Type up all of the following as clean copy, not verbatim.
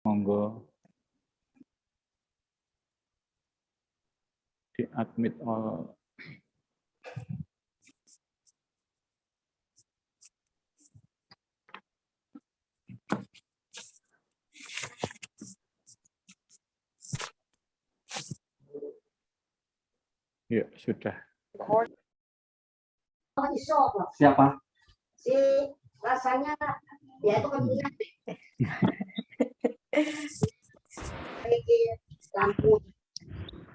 Monggo di admit all. Ya, sudah. Siapa? Si rasanya ya itu kan punya lampu.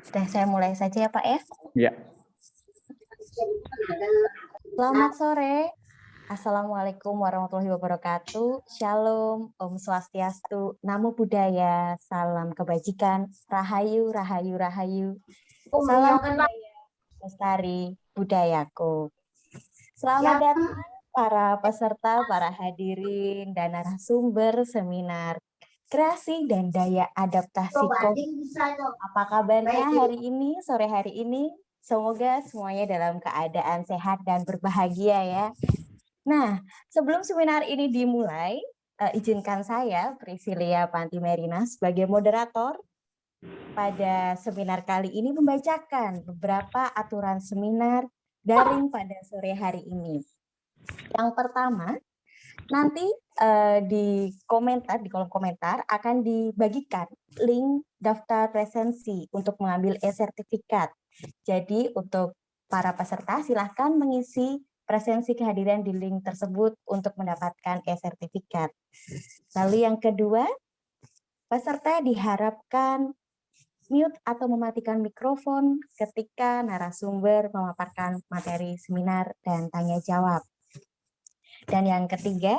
Sudah, saya mulai saja ya Pak ya. Ya. Selamat sore. Assalamualaikum warahmatullahi wabarakatuh. Shalom, Om Swastiastu, Namo Buddhaya, salam kebajikan, Rahayu, Rahayu, Rahayu. Salam budaya, lestari budayaku. Selamat datang para peserta, para hadirin, dan narasumber seminar kreasi dan daya adaptasi COVID. Apa kabarnya hari ini, sore hari ini? Semoga semuanya dalam keadaan sehat dan berbahagia ya. Nah, sebelum seminar ini dimulai, izinkan saya, Priscilia Pantimerina, sebagai moderator pada seminar kali ini membacakan beberapa aturan seminar daring pada sore hari ini. Yang pertama, nanti di kolom komentar akan dibagikan link daftar presensi untuk mengambil e-sertifikat. Jadi untuk para peserta silahkan mengisi presensi kehadiran di link tersebut untuk mendapatkan e-sertifikat. Lalu yang kedua, peserta diharapkan mute atau mematikan mikrofon ketika narasumber memaparkan materi seminar dan tanya jawab. Dan yang ketiga,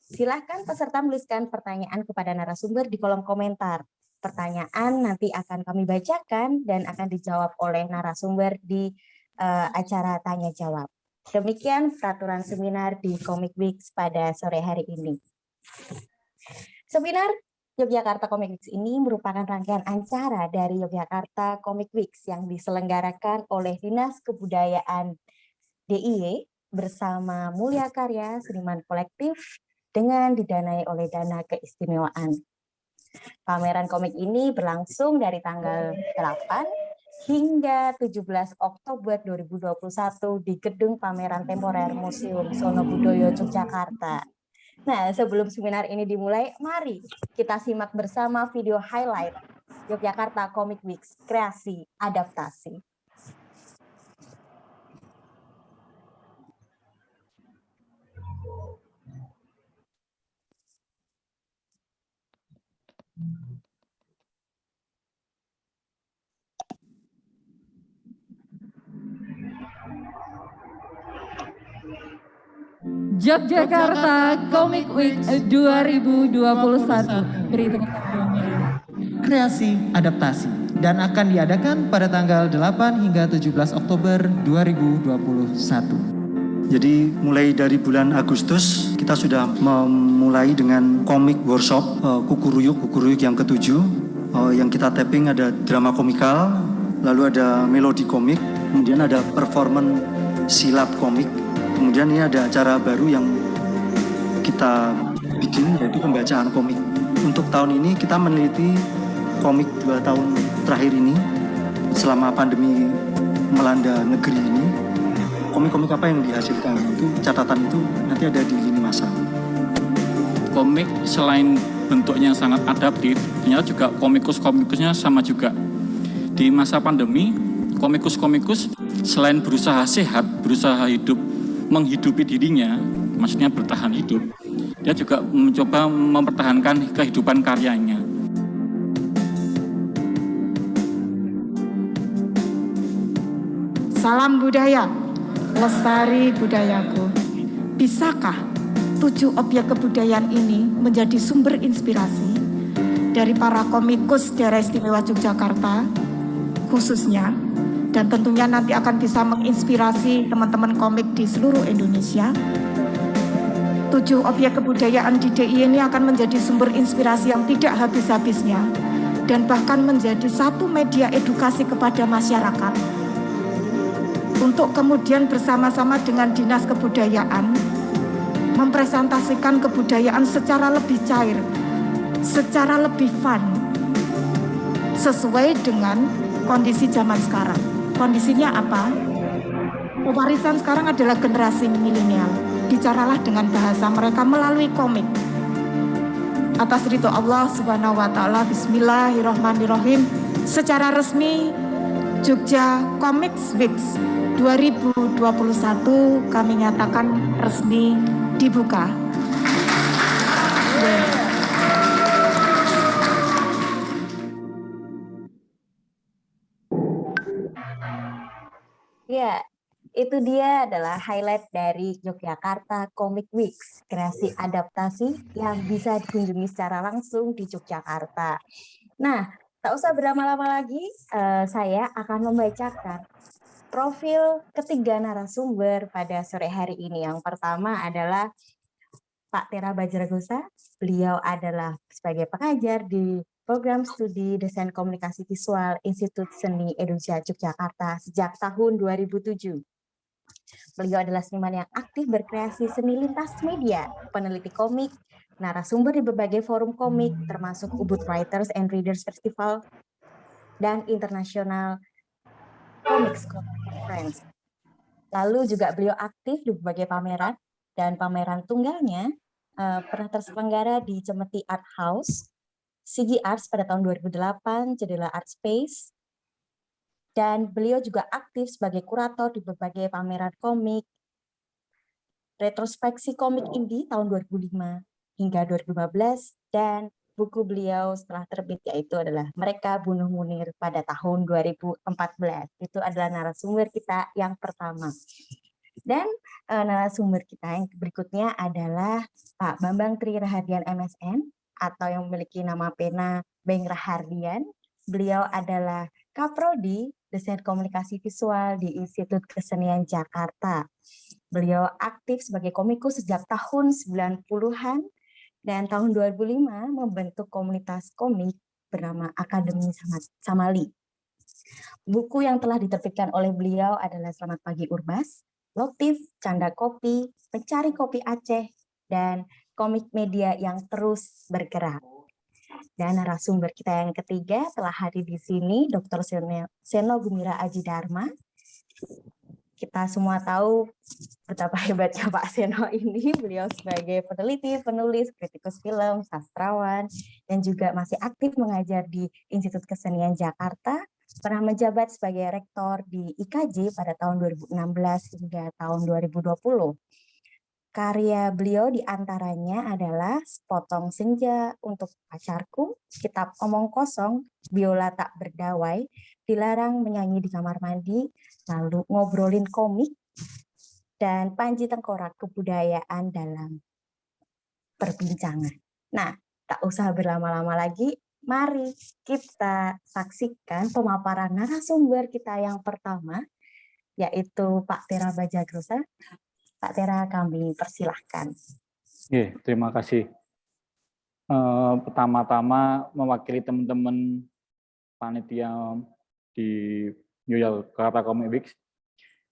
silahkan peserta menuliskan pertanyaan kepada narasumber di kolom komentar. Pertanyaan nanti akan kami bacakan dan akan dijawab oleh narasumber di acara tanya jawab. Demikian peraturan seminar di Comic Weeks pada sore hari ini. Seminar Yogyakarta Comic Weeks ini merupakan rangkaian acara dari Yogyakarta Comic Weeks yang diselenggarakan oleh Dinas Kebudayaan DIY bersama Mulia Karya Seniman Kolektif dengan didanai oleh dana keistimewaan. Pameran komik ini berlangsung dari tanggal 8 hingga 17 Oktober 2021 di Gedung Pameran Temporer Museum Sonobudoyo Yogyakarta. Nah, sebelum seminar ini dimulai, mari kita simak bersama video highlight Yogyakarta Comic Weeks Kreasi Adaptasi. Yogyakarta Comic Week 2021. Beri tepuk tangan. Kreasi adaptasi dan akan diadakan pada tanggal 8 hingga 17 Oktober 2021. Jadi mulai dari bulan Agustus kita sudah memulai dengan komik workshop Kukuruyuk yang ke-7. Yang kita tapping ada drama komikal, lalu ada melodi komik, kemudian ada performance silat komik. Kemudian ini ada acara baru yang kita bikin, yaitu pembacaan komik. Untuk tahun ini kita meneliti komik 2 tahun terakhir ini, selama pandemi melanda negeri ini, komik-komik apa yang dihasilkan. Itu catatan itu nanti ada di lini masa. Komik selain bentuknya sangat adaptif, ternyata juga komikusnya sama juga. Di masa pandemi, komikus selain berusaha sehat, berusaha hidup, menghidupi dirinya, maksudnya bertahan hidup, dia juga mencoba mempertahankan kehidupan karyanya. Salam budaya, lestari budayaku. Bisakah 7 objek kebudayaan ini menjadi sumber inspirasi dari para komikus daerah istimewa Yogyakarta khususnya, dan tentunya nanti akan bisa menginspirasi teman-teman komik di seluruh Indonesia. 7 objek kebudayaan di DIY ini akan menjadi sumber inspirasi yang tidak habis-habisnya dan bahkan menjadi satu media edukasi kepada masyarakat untuk kemudian bersama-sama dengan Dinas Kebudayaan mempresentasikan kebudayaan secara lebih cair, secara lebih fun, sesuai dengan kondisi zaman sekarang. Kondisinya apa? Warisan sekarang adalah generasi milenial. Bicaralah dengan bahasa mereka melalui komik. Atas ridho Allah Subhanahu wa Ta'ala, bismillahirrahmanirrahim. Secara resmi Jogja Comics Weeks 2021 kami nyatakan resmi dibuka. Ya, itu dia adalah highlight dari Yogyakarta Comic Weeks, kreasi adaptasi yang bisa dikunjungi secara langsung di Yogyakarta. Nah, tak usah berlama-lama lagi, saya akan membacakan profil ketiga narasumber pada sore hari ini. Yang pertama adalah Pak Tera Bajragosa. Beliau adalah sebagai pengajar di Program Studi Desain Komunikasi Visual Institut Seni Indonesia Yogyakarta sejak tahun 2007. Beliau adalah seniman yang aktif berkreasi seni lintas media, peneliti komik, narasumber di berbagai forum komik, termasuk Ubud Writers and Readers Festival, dan International Comics Conference. Lalu juga beliau aktif di berbagai pameran, dan pameran tunggalnya pernah terselenggara di Cemeti Art House, Sigi Arts pada tahun 2008, Jendela Art Space, dan beliau juga aktif sebagai kurator di berbagai pameran komik, retrospeksi komik indie tahun 2005 hingga 2015, dan buku beliau setelah terbit yaitu adalah Mereka Bunuh Munir pada tahun 2014. Itu adalah narasumber kita yang pertama. Dan narasumber kita yang berikutnya adalah Pak Bambang Tri Rahardian MSN, atau yang memiliki nama pena Beng Rahardian. Beliau adalah Kaprodi Desain Komunikasi Visual di Institut Kesenian Jakarta. Beliau aktif sebagai komikus sejak tahun 90-an dan tahun 2005 membentuk komunitas komik bernama Akademi Samali. Buku yang telah diterbitkan oleh beliau adalah Selamat Pagi Urbas, Lotif, Canda Kopi, Pencari Kopi Aceh, dan Komik Media yang Terus Bergerak. Dan narasumber kita yang ketiga telah hadir di sini, Dr. Seno Gumira Aji Dharma. Kita semua tahu betapa hebatnya Pak Seno ini. Beliau sebagai peneliti, penulis, kritikus film, sastrawan, dan juga masih aktif mengajar di Institut Kesenian Jakarta. Pernah menjabat sebagai rektor di IKJ pada tahun 2016 hingga tahun 2020. Karya beliau diantaranya adalah Sepotong Senja Untuk Pacarku, Kitab Omong Kosong, Biola Tak Berdawai, Dilarang Menyanyi di Kamar Mandi, lalu Ngobrolin Komik, dan Panji Tengkorak Kebudayaan dalam Perbincangan. Nah, tak usah berlama-lama lagi, mari kita saksikan pemaparan narasumber kita yang pertama, yaitu Pak Tera Bajragosa. Pak Tera, kami persilahkan. Terima kasih. Pertama-tama mewakili teman-teman panitia di Yogyakarta Comic Weeks,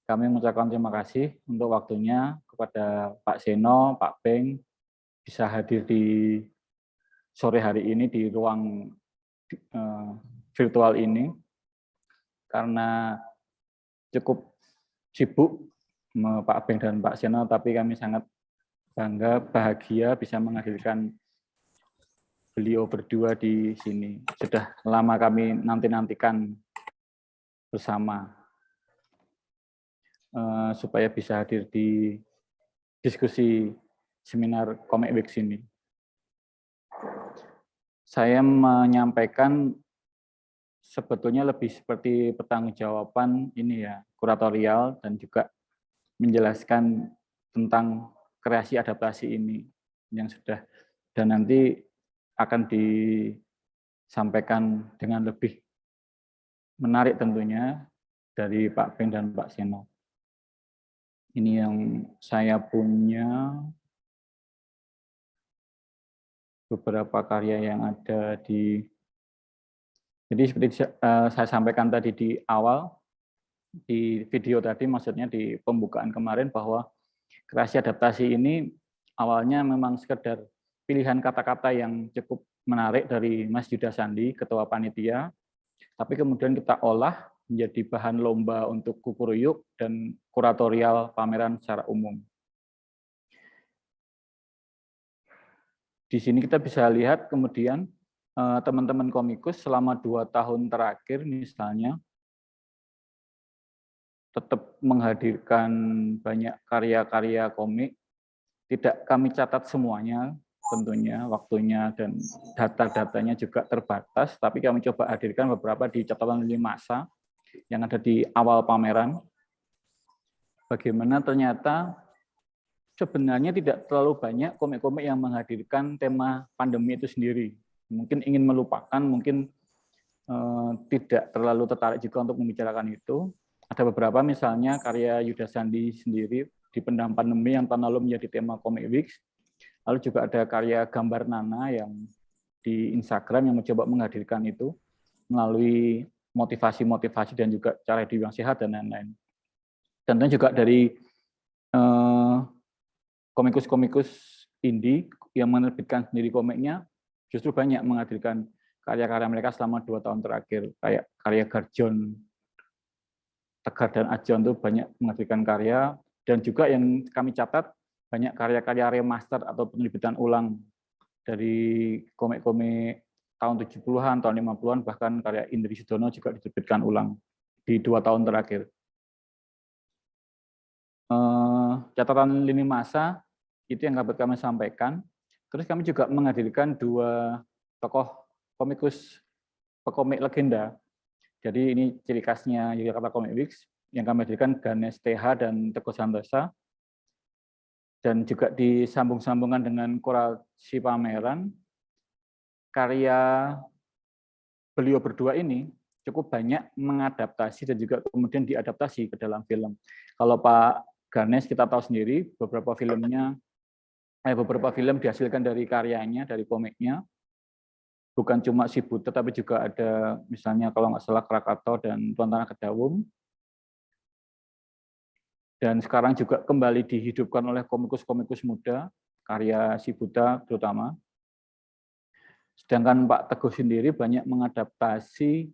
kami mengucapkan terima kasih untuk waktunya kepada Pak Seno, Pak Beng, bisa hadir di sore hari ini di ruang virtual ini, karena cukup sibuk Pak Beng dan Pak Seno, tapi kami sangat bangga, bahagia bisa menghadirkan beliau berdua di sini. Sudah lama kami nanti-nantikan bersama supaya bisa hadir di diskusi seminar Comic Weeks ini. Saya menyampaikan sebetulnya lebih seperti pertanggungjawaban ini ya, kuratorial, dan juga menjelaskan tentang kreasi adaptasi ini yang sudah, dan nanti akan disampaikan dengan lebih menarik tentunya dari Pak Beng dan Pak Seno. Ini yang saya punya, beberapa karya yang ada di, jadi seperti saya sampaikan tadi di awal, di video tadi, maksudnya di pembukaan kemarin, bahwa kreasi adaptasi ini awalnya memang sekedar pilihan kata-kata yang cukup menarik dari Mas Yuda Sandi, Ketua Panitia, tapi kemudian kita olah menjadi bahan lomba untuk Kukuruyuk dan kuratorial pameran secara umum. Di sini kita bisa lihat kemudian teman-teman komikus selama 2 tahun terakhir misalnya tetap menghadirkan banyak karya-karya komik. Tidak kami catat semuanya, tentunya waktunya dan data-datanya juga terbatas, tapi kami coba hadirkan beberapa di catatan lini masa yang ada di awal pameran. Bagaimana ternyata sebenarnya tidak terlalu banyak komik-komik yang menghadirkan tema pandemi itu sendiri. Mungkin ingin melupakan, mungkin tidak terlalu tertarik juga untuk membicarakan itu. Ada beberapa misalnya karya Yuda Sandi sendiri di Pendam Pandemi yang tahun lalu menjadi tema Comic Weeks. Lalu juga ada karya Gambar Nana yang di Instagram yang mencoba menghadirkan itu melalui motivasi-motivasi dan juga cara hidup yang sehat dan lain-lain. Dan juga dari komikus-komikus indie yang menerbitkan sendiri komiknya justru banyak menghadirkan karya-karya mereka selama 2 tahun terakhir. Kayak karya Garjon, Tegar dan Ajon itu banyak menghadirkan karya, dan juga yang kami catat banyak karya-karya remaster atau penerbitan ulang dari komik-komik tahun 70-an, tahun 50-an, bahkan karya Indri Sudono juga diterbitkan ulang di 2 tahun terakhir. Catatan lini masa itu yang dapat kami sampaikan. Terus kami juga menghadirkan 2 tokoh komikus pekomik legenda. Jadi ini ciri khasnya Yogyakarta Comic Weeks yang kami hadirkan Ganesh TH dan Teguh Santosa. Dan juga disambung-sambungkan dengan kurasi pameran, karya beliau berdua ini cukup banyak mengadaptasi dan juga kemudian diadaptasi ke dalam film. Kalau Pak Ganesh kita tahu sendiri beberapa film dihasilkan dari karyanya, dari komiknya. Bukan cuma Si Buta, tapi juga ada misalnya kalau nggak salah Krakatau dan Tuan Tanah Kedawung. Dan sekarang juga kembali dihidupkan oleh komikus-komikus muda, karya Si Buta terutama. Sedangkan Pak Teguh sendiri banyak mengadaptasi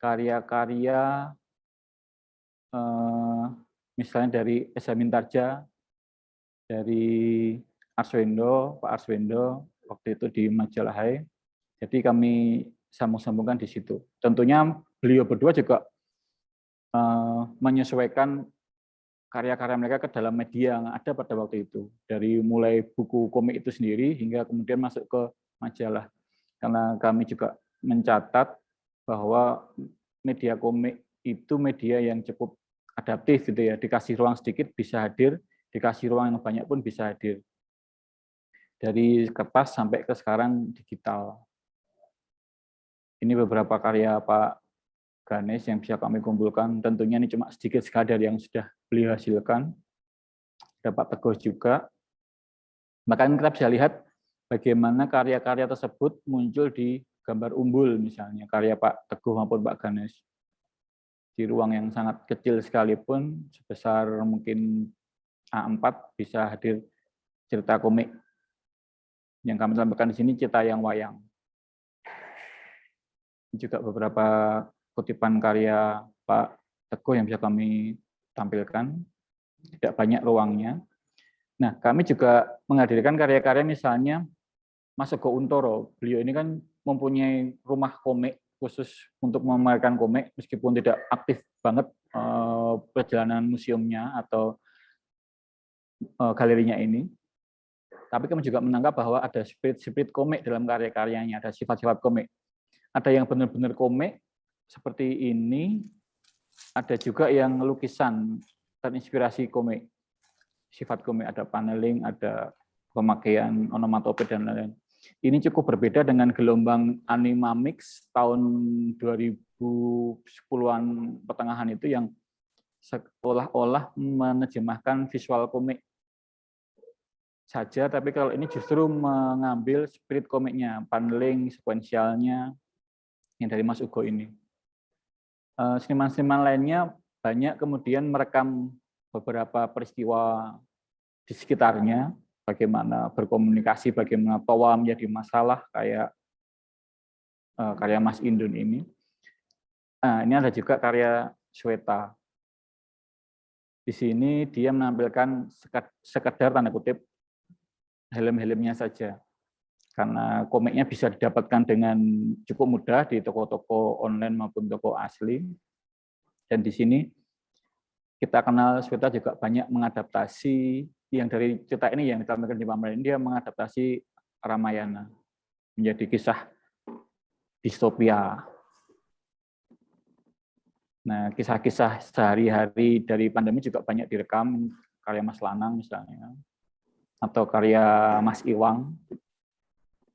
karya-karya misalnya dari Esa Mintarja, dari Arswendo, Pak Arswendo, waktu itu di Majalah Hai. Jadi kami sambung-sambungkan di situ. Tentunya beliau berdua juga menyesuaikan karya-karya mereka ke dalam media yang ada pada waktu itu. Dari mulai buku komik itu sendiri hingga kemudian masuk ke majalah. Karena kami juga mencatat bahwa media komik itu media yang cukup adaptif gitu ya. Dikasih ruang sedikit bisa hadir, dikasih ruang yang banyak pun bisa hadir. Dari kertas sampai ke sekarang digital. Ini beberapa karya Pak Ganesh yang bisa kami kumpulkan. Tentunya ini cuma sedikit sekadar yang sudah beliau hasilkan. Ada Pak Teguh juga. Bahkan kita bisa lihat bagaimana karya-karya tersebut muncul di gambar umbul misalnya, karya Pak Teguh maupun Pak Ganesh. Di ruang yang sangat kecil sekalipun, sebesar mungkin A4, bisa hadir cerita komik. Yang kami sampaikan di sini cerita yang wayang. Juga beberapa kutipan karya Pak Teguh yang bisa kami tampilkan, tidak banyak ruangnya. Nah, kami juga menghadirkan karya-karya misalnya Mas Ego Untoro. Beliau ini kan mempunyai rumah komik khusus untuk memamerkan komik, meskipun tidak aktif banget perjalanan museumnya atau galerinya ini. Tapi kami juga menangkap bahwa ada spirit komik dalam karya-karyanya, ada sifat-sifat komik. Ada yang benar-benar komik, seperti ini, ada juga yang lukisan terinspirasi komik, sifat komik, ada paneling, ada pemakaian onomatope dan lain-lain. Ini cukup berbeda dengan gelombang Animamix tahun 2010-an pertengahan itu yang seolah-olah menerjemahkan visual komik saja, tapi kalau ini justru mengambil spirit komiknya, paneling, sekuensialnya yang dari Mas Ugo ini. Seniman-seniman lainnya banyak kemudian merekam beberapa peristiwa di sekitarnya, bagaimana berkomunikasi, bagaimana toa menjadi masalah, kayak karya Mas Indun ini. Ini ada juga karya Sweta. Di sini dia menampilkan sekedar tanda kutip helm-helmnya saja. Karena komiknya bisa didapatkan dengan cukup mudah di toko-toko online maupun toko asli. Dan di sini kita kenal Sweta juga banyak mengadaptasi yang dari cerita ini yang ditampilkan di pameran ini, dia mengadaptasi Ramayana menjadi kisah distopia. Nah, kisah-kisah sehari-hari dari pandemi juga banyak direkam, karya Mas Lanang misalnya, atau karya Mas Iwang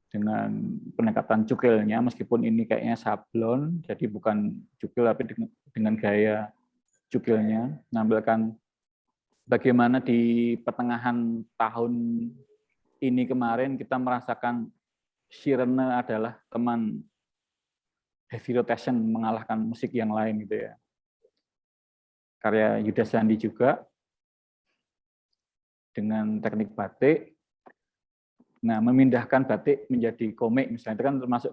dengan pendekatan cukilnya, meskipun ini kayaknya sablon, jadi bukan cukil tapi dengan gaya cukilnya, menampilkan bagaimana di pertengahan tahun ini kemarin kita merasakan sirene adalah teman heavy rotation mengalahkan musik yang lain gitu ya. Karya Yuda Sandi juga dengan teknik batik. Nah, memindahkan batik menjadi komik misalnya itu kan termasuk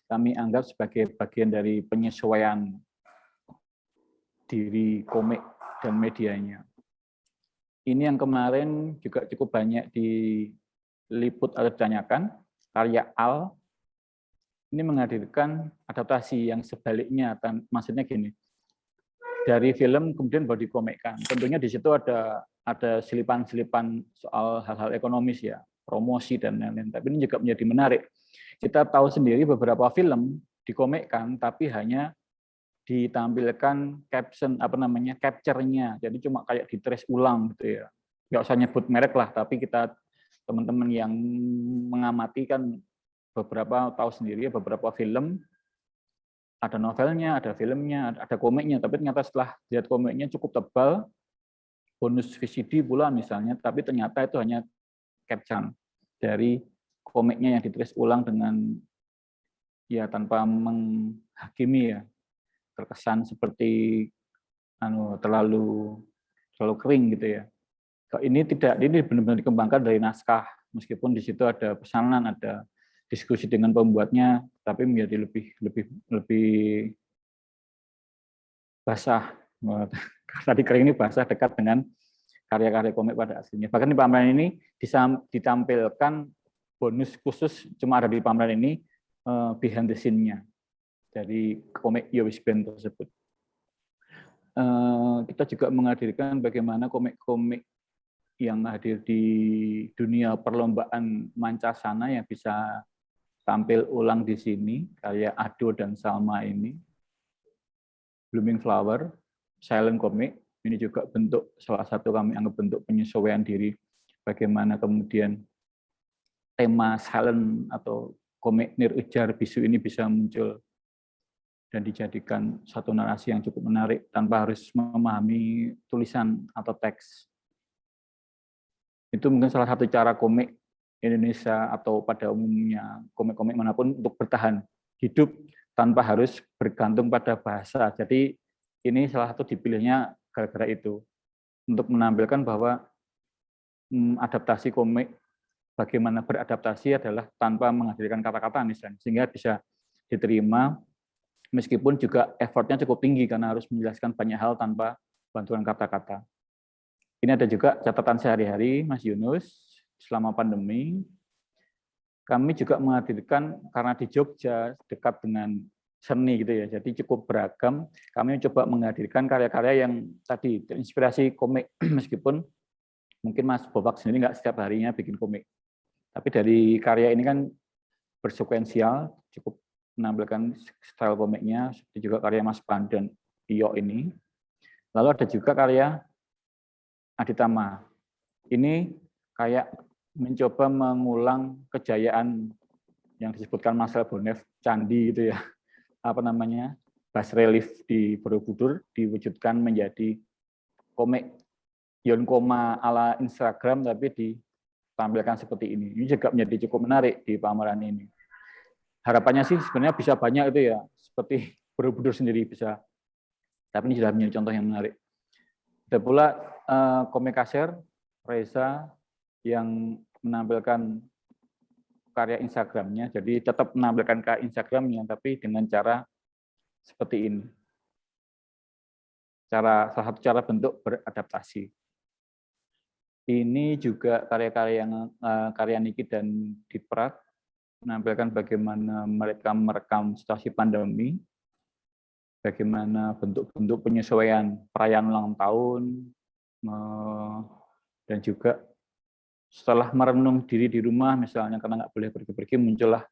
kami anggap sebagai bagian dari penyesuaian diri komik dan medianya. Ini yang kemarin juga cukup banyak diliput atau ditanyakan, karya Al ini menghadirkan adaptasi yang sebaliknya, maksudnya gini, dari film kemudian baru dikomikkan. Tentunya di situ ada selipan-selipan soal hal-hal ekonomis ya, promosi dan lain-lain. Tapi ini juga menjadi menarik. Kita tahu sendiri beberapa film dikomikkan, tapi hanya ditampilkan caption capture-nya. Jadi cuma kayak ditrace ulang gitu ya. Nggak usah nyebut merek lah, tapi kita teman-teman yang mengamati kan beberapa tahu sendiri ya, beberapa film ada novelnya, ada filmnya, ada komiknya, tapi ternyata setelah lihat komiknya cukup tebal, bonus VCD pula misalnya, tapi ternyata itu hanya caption dari komiknya yang ditulis ulang dengan ya tanpa menghakimi ya, terkesan seperti terlalu kering gitu ya. Ini benar-benar dikembangkan dari naskah, meskipun di situ ada pesanan, ada diskusi dengan pembuatnya, tapi menjadi lebih basah. Tadi kering ini basah dekat dengan karya-karya komik pada aslinya. Bahkan di pameran ini ditampilkan bonus khusus cuma ada di pameran ini behind the scene-nya dari komik Yowis Band tersebut. Kita juga menghadirkan bagaimana komik-komik yang hadir di dunia perlombaan Mancasana yang bisa tampil ulang di sini, karya Ado dan Salma ini. Blooming Flower, silent comic, ini juga bentuk salah satu kami anggap bentuk penyesuaian diri bagaimana kemudian tema silent atau komik Nir Ujar Bisu ini bisa muncul dan dijadikan satu narasi yang cukup menarik tanpa harus memahami tulisan atau teks. Itu mungkin salah satu cara komik Indonesia atau pada umumnya komik-komik manapun untuk bertahan hidup tanpa harus bergantung pada bahasa. Jadi ini salah satu dipilihnya gara-gara itu, untuk menampilkan bahwa adaptasi komik, bagaimana beradaptasi adalah tanpa menghadirkan kata-kata misalnya, sehingga bisa diterima meskipun juga effortnya cukup tinggi karena harus menjelaskan banyak hal tanpa bantuan kata-kata. Ini ada juga catatan sehari-hari Mas Yunus selama pandemi. Kami juga menghadirkan, karena di Jogja dekat dengan seni gitu ya, jadi cukup beragam. Kami coba menghadirkan karya-karya yang tadi terinspirasi komik, meskipun mungkin Mas Bobak sendiri nggak setiap harinya bikin komik. Tapi dari karya ini kan bersekuensial, cukup menampilkan style komiknya, seperti juga karya Mas Pandan Iyo ini. Lalu ada juga karya Aditama. Ini kayak mencoba mengulang kejayaan yang disebutkan Marcel Bonneff, candi gitu ya, bas relief di Borobudur diwujudkan menjadi komik Yonkoma ala Instagram, tapi ditampilkan seperti ini. Ini juga menjadi cukup menarik di pameran ini. Harapannya sih sebenarnya bisa banyak itu ya, seperti Borobudur sendiri bisa. Tapi ini sudah menjadi contoh yang menarik. Ada pula komik Kasir, Reza, yang menampilkan karya Instagramnya. Jadi tetap menampilkan karya Instagramnya, tapi dengan cara seperti ini. Salah satu cara bentuk beradaptasi. Ini juga karya-karya yang karya Niki dan Diprat, menampilkan bagaimana mereka merekam situasi pandemi, bagaimana bentuk-bentuk penyesuaian perayaan ulang tahun, dan juga setelah merenung diri di rumah, misalnya karena nggak boleh pergi-pergi, muncullah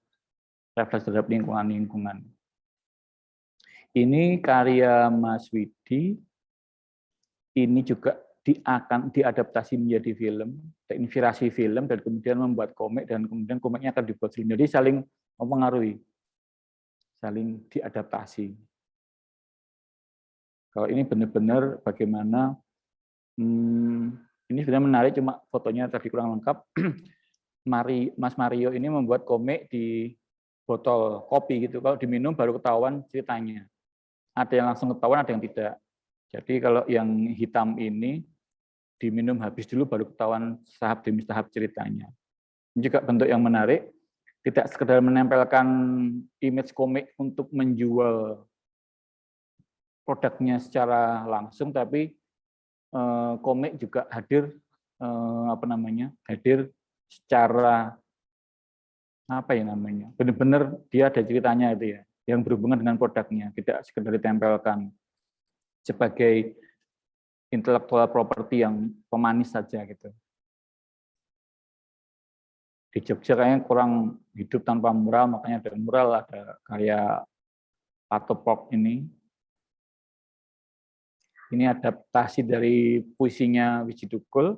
refleksi terhadap lingkungan-lingkungan. Ini karya Mas Widi, ini juga akan diadaptasi menjadi film, terinspirasi film, dan kemudian membuat komik, dan kemudian komiknya akan dibuat film. Jadi saling mempengaruhi, saling diadaptasi. Kalau ini benar-benar bagaimana, ini sebenarnya menarik, cuma fotonya tadi kurang lengkap. Mas Mario ini membuat komik di botol kopi gitu. Kalau diminum baru ketahuan ceritanya. Ada yang langsung ketahuan, ada yang tidak. Jadi kalau yang hitam ini diminum habis dulu baru ketahuan tahap demi tahap ceritanya. Ini juga bentuk yang menarik, tidak sekedar menempelkan image komik untuk menjual produknya secara langsung, tapi komik juga hadir hadir secara benar-benar dia ada ceritanya itu ya, yang berhubungan dengan produknya, tidak sekedar ditempelkan sebagai intellectual property yang pemanis saja gitu. Di Jogja kayaknya kurang hidup tanpa mural, makanya ada mural, ada karya Patopok ini. Ini adaptasi dari puisinya Wiji Tukul.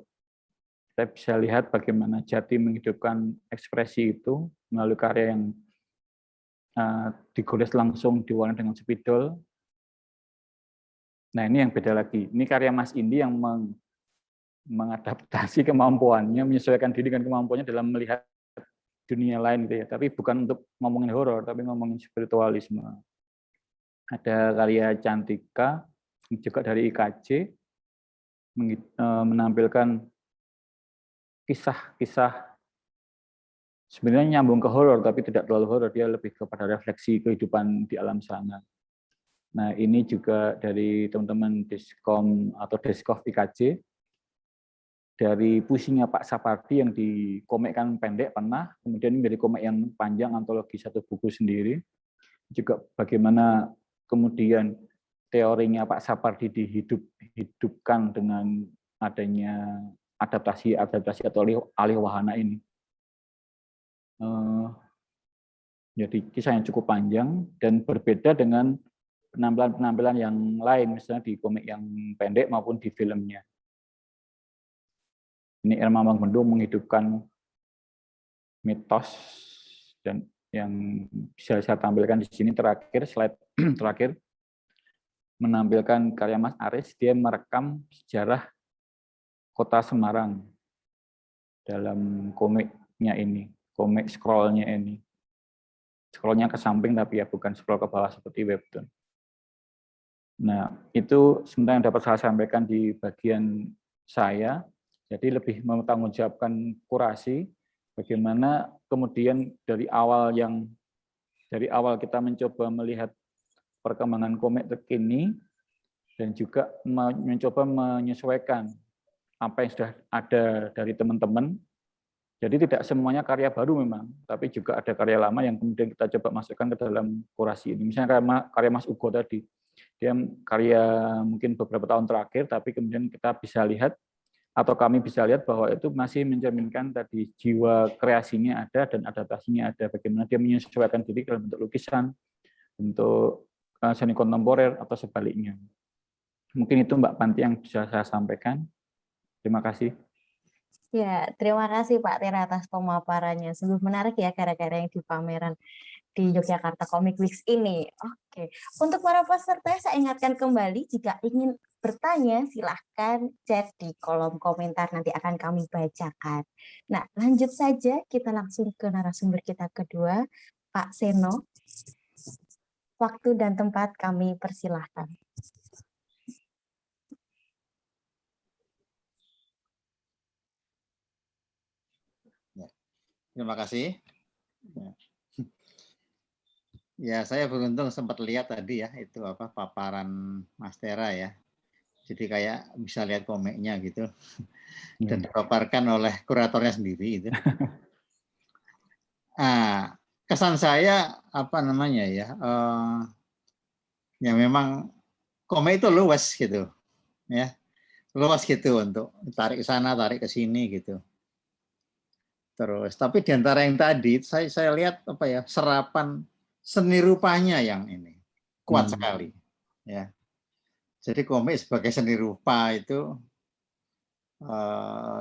Kita bisa lihat bagaimana Jati menghidupkan ekspresi itu melalui karya yang digores langsung diwarnai dengan spidol. Nah, ini yang beda lagi. Ini karya Mas Indi yang mengadaptasi kemampuannya, menyesuaikan diri dengan kemampuannya dalam melihat dunia lain gitu ya. Tapi bukan untuk ngomongin horor, tapi ngomongin spiritualisme. Ada karya Cantika juga dari IKJ, menampilkan kisah-kisah sebenarnya nyambung ke horor, tapi tidak terlalu horor, dia lebih kepada refleksi kehidupan di alam sana. Nah, ini juga dari teman-teman Deskom atau Deskov IKJ, dari puisinya Pak Sapardi yang dikomikkan pendek pernah, kemudian menjadi komik yang panjang, antologi satu buku sendiri. Juga bagaimana kemudian teorinya Pak Sapardi dihidupkan dengan adanya adaptasi atau alih wahana ini. Jadi kisah yang cukup panjang dan berbeda dengan penampilan-penampilan yang lain, misalnya di komik yang pendek maupun di filmnya. Ini Irma Mangbendung menghidupkan mitos, dan yang bisa saya tampilkan di sini terakhir, slide terakhir, menampilkan karya Mas Aris, dia merekam sejarah kota Semarang dalam komiknya ini, komik scroll-nya ini. Scroll-nya ke samping tapi ya bukan scroll ke bawah seperti webtoon. Nah, itu sebenarnya yang dapat saya sampaikan di bagian saya. Jadi lebih mempertanggungjawabkan kurasi, bagaimana kemudian dari awal kita mencoba melihat perkembangan komik terkini, dan juga mencoba menyesuaikan apa yang sudah ada dari teman-teman. Jadi tidak semuanya karya baru memang, tapi juga ada karya lama yang kemudian kita coba masukkan ke dalam kurasi ini. Misalnya karya Mas Ugo tadi, dia karya mungkin beberapa tahun terakhir, tapi kemudian kita bisa lihat, atau kami bisa lihat bahwa itu masih mencerminkan tadi jiwa kreasinya ada dan adaptasinya ada, bagaimana dia menyesuaikan diri dalam bentuk lukisan, bentuk seni kontemporer, atau sebaliknya. Mungkin itu Mbak Panti yang bisa saya sampaikan. Terima kasih. Ya, terima kasih Pak Tera atas pemaparannya. Sungguh menarik ya karya-karya yang di pameran di Yogyakarta Comic Week ini. Oke, untuk para peserta saya ingatkan kembali, jika ingin bertanya silahkan chat di kolom komentar, nanti akan kami bacakan. Nah, lanjut saja, kita langsung ke narasumber kita kedua, Pak Seno. Waktu dan tempat kami persilahkan. Terima kasih. Ya, saya beruntung sempat lihat tadi ya, itu apa paparan Mas Tera ya. Jadi kayak bisa lihat komiknya gitu. Dan dipaparkan oleh kuratornya sendiri itu. Nah, kesan saya apa namanya ya? Ya memang komik itu luas gitu. Ya. Luas gitu untuk tarik ke sana, tarik ke sini gitu. Terus, tapi di antara yang tadi saya lihat apa ya, serapan seni rupanya yang ini kuat sekali, ya. Jadi komik sebagai seni rupa itu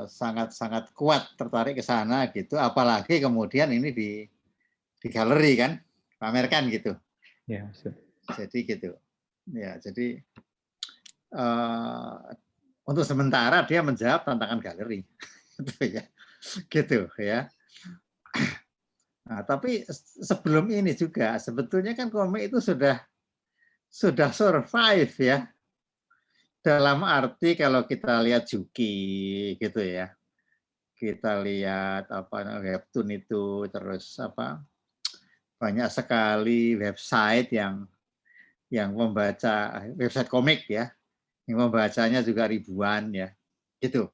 sangat-sangat kuat tertarik ke sana gitu. Apalagi kemudian ini di galeri kan, pamerkan gitu. Ya, jadi gitu. Ya, jadi untuk sementara dia menjawab tantangan galeri, gitu ya. Gitu ya. Nah, tapi sebelum ini juga sebetulnya kan komik itu sudah survive ya. Dalam arti kalau kita lihat Juki gitu ya. Kita lihat apa webtoon itu, terus apa banyak sekali website yang membaca website komik ya. Yang membacanya juga ribuan ya. Gitu.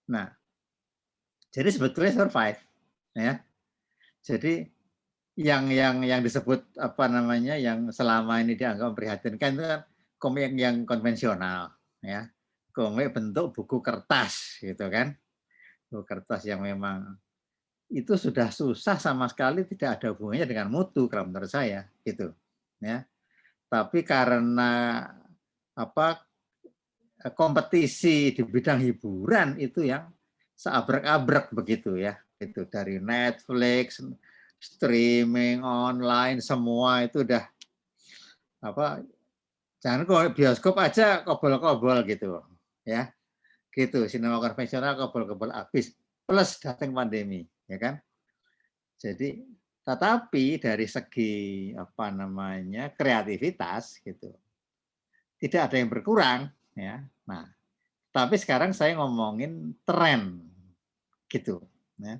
Nah, jadi sebetulnya survive ya. Jadi yang disebut apa namanya yang selama ini dianggap memprihatinkan itu kan komik yang konvensional ya. Komik bentuk buku kertas gitu kan. Buku kertas yang memang itu sudah susah sama sekali, tidak ada hubungannya dengan mutu kalau menurut saya gitu ya. Tapi karena apa kompetisi di bidang hiburan itu yang seabrek-abrek begitu ya. Itu dari Netflix, streaming online semua itu udah apa jangan kok bioskop aja kobol-kobol gitu ya. Gitu, sinema konvensional kobol-kobol habis plus datang pandemi ya kan. Jadi tetapi dari segi apa namanya kreativitas gitu tidak ada yang berkurang ya. Nah, tapi sekarang saya ngomongin tren gitu ya.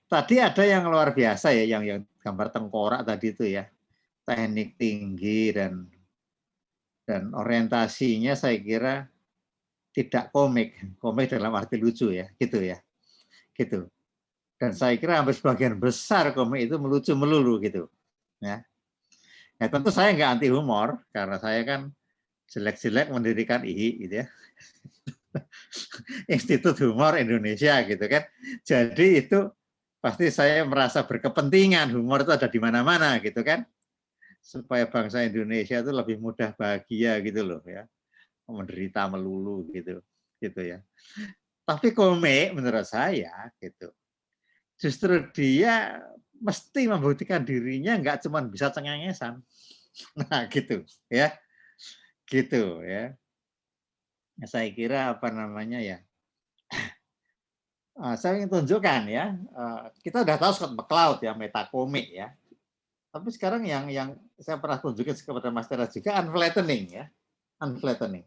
Tadi ada yang luar biasa ya yang gambar tengkorak tadi itu ya. Teknik tinggi dan orientasinya saya kira tidak komik dalam arti lucu ya, gitu ya. Gitu. Dan saya kira hampir sebagian besar komik itu melucu melulu gitu. Ya. Ya tentu saya nggak anti humor karena saya kan jelek-jelek mendirikan IHI gitu ya. Institut Humor Indonesia gitu kan. Jadi itu pasti saya merasa berkepentingan humor itu ada di mana-mana gitu kan. Supaya bangsa Indonesia itu lebih mudah bahagia gitu loh ya. Menderita melulu gitu. Gitu ya. Tapi komik menurut saya gitu. Justru dia mesti membuktikan dirinya nggak cuma bisa cengengesan. Nah, gitu ya. Gitu ya. Saya kira apa namanya ya. Saya ingin tunjukkan ya. Kita udah tahu Scott McCloud ya, metakomik ya. Tapi sekarang yang saya pernah tunjukin kepada Mas Tera juga unflattening ya. Unflattening.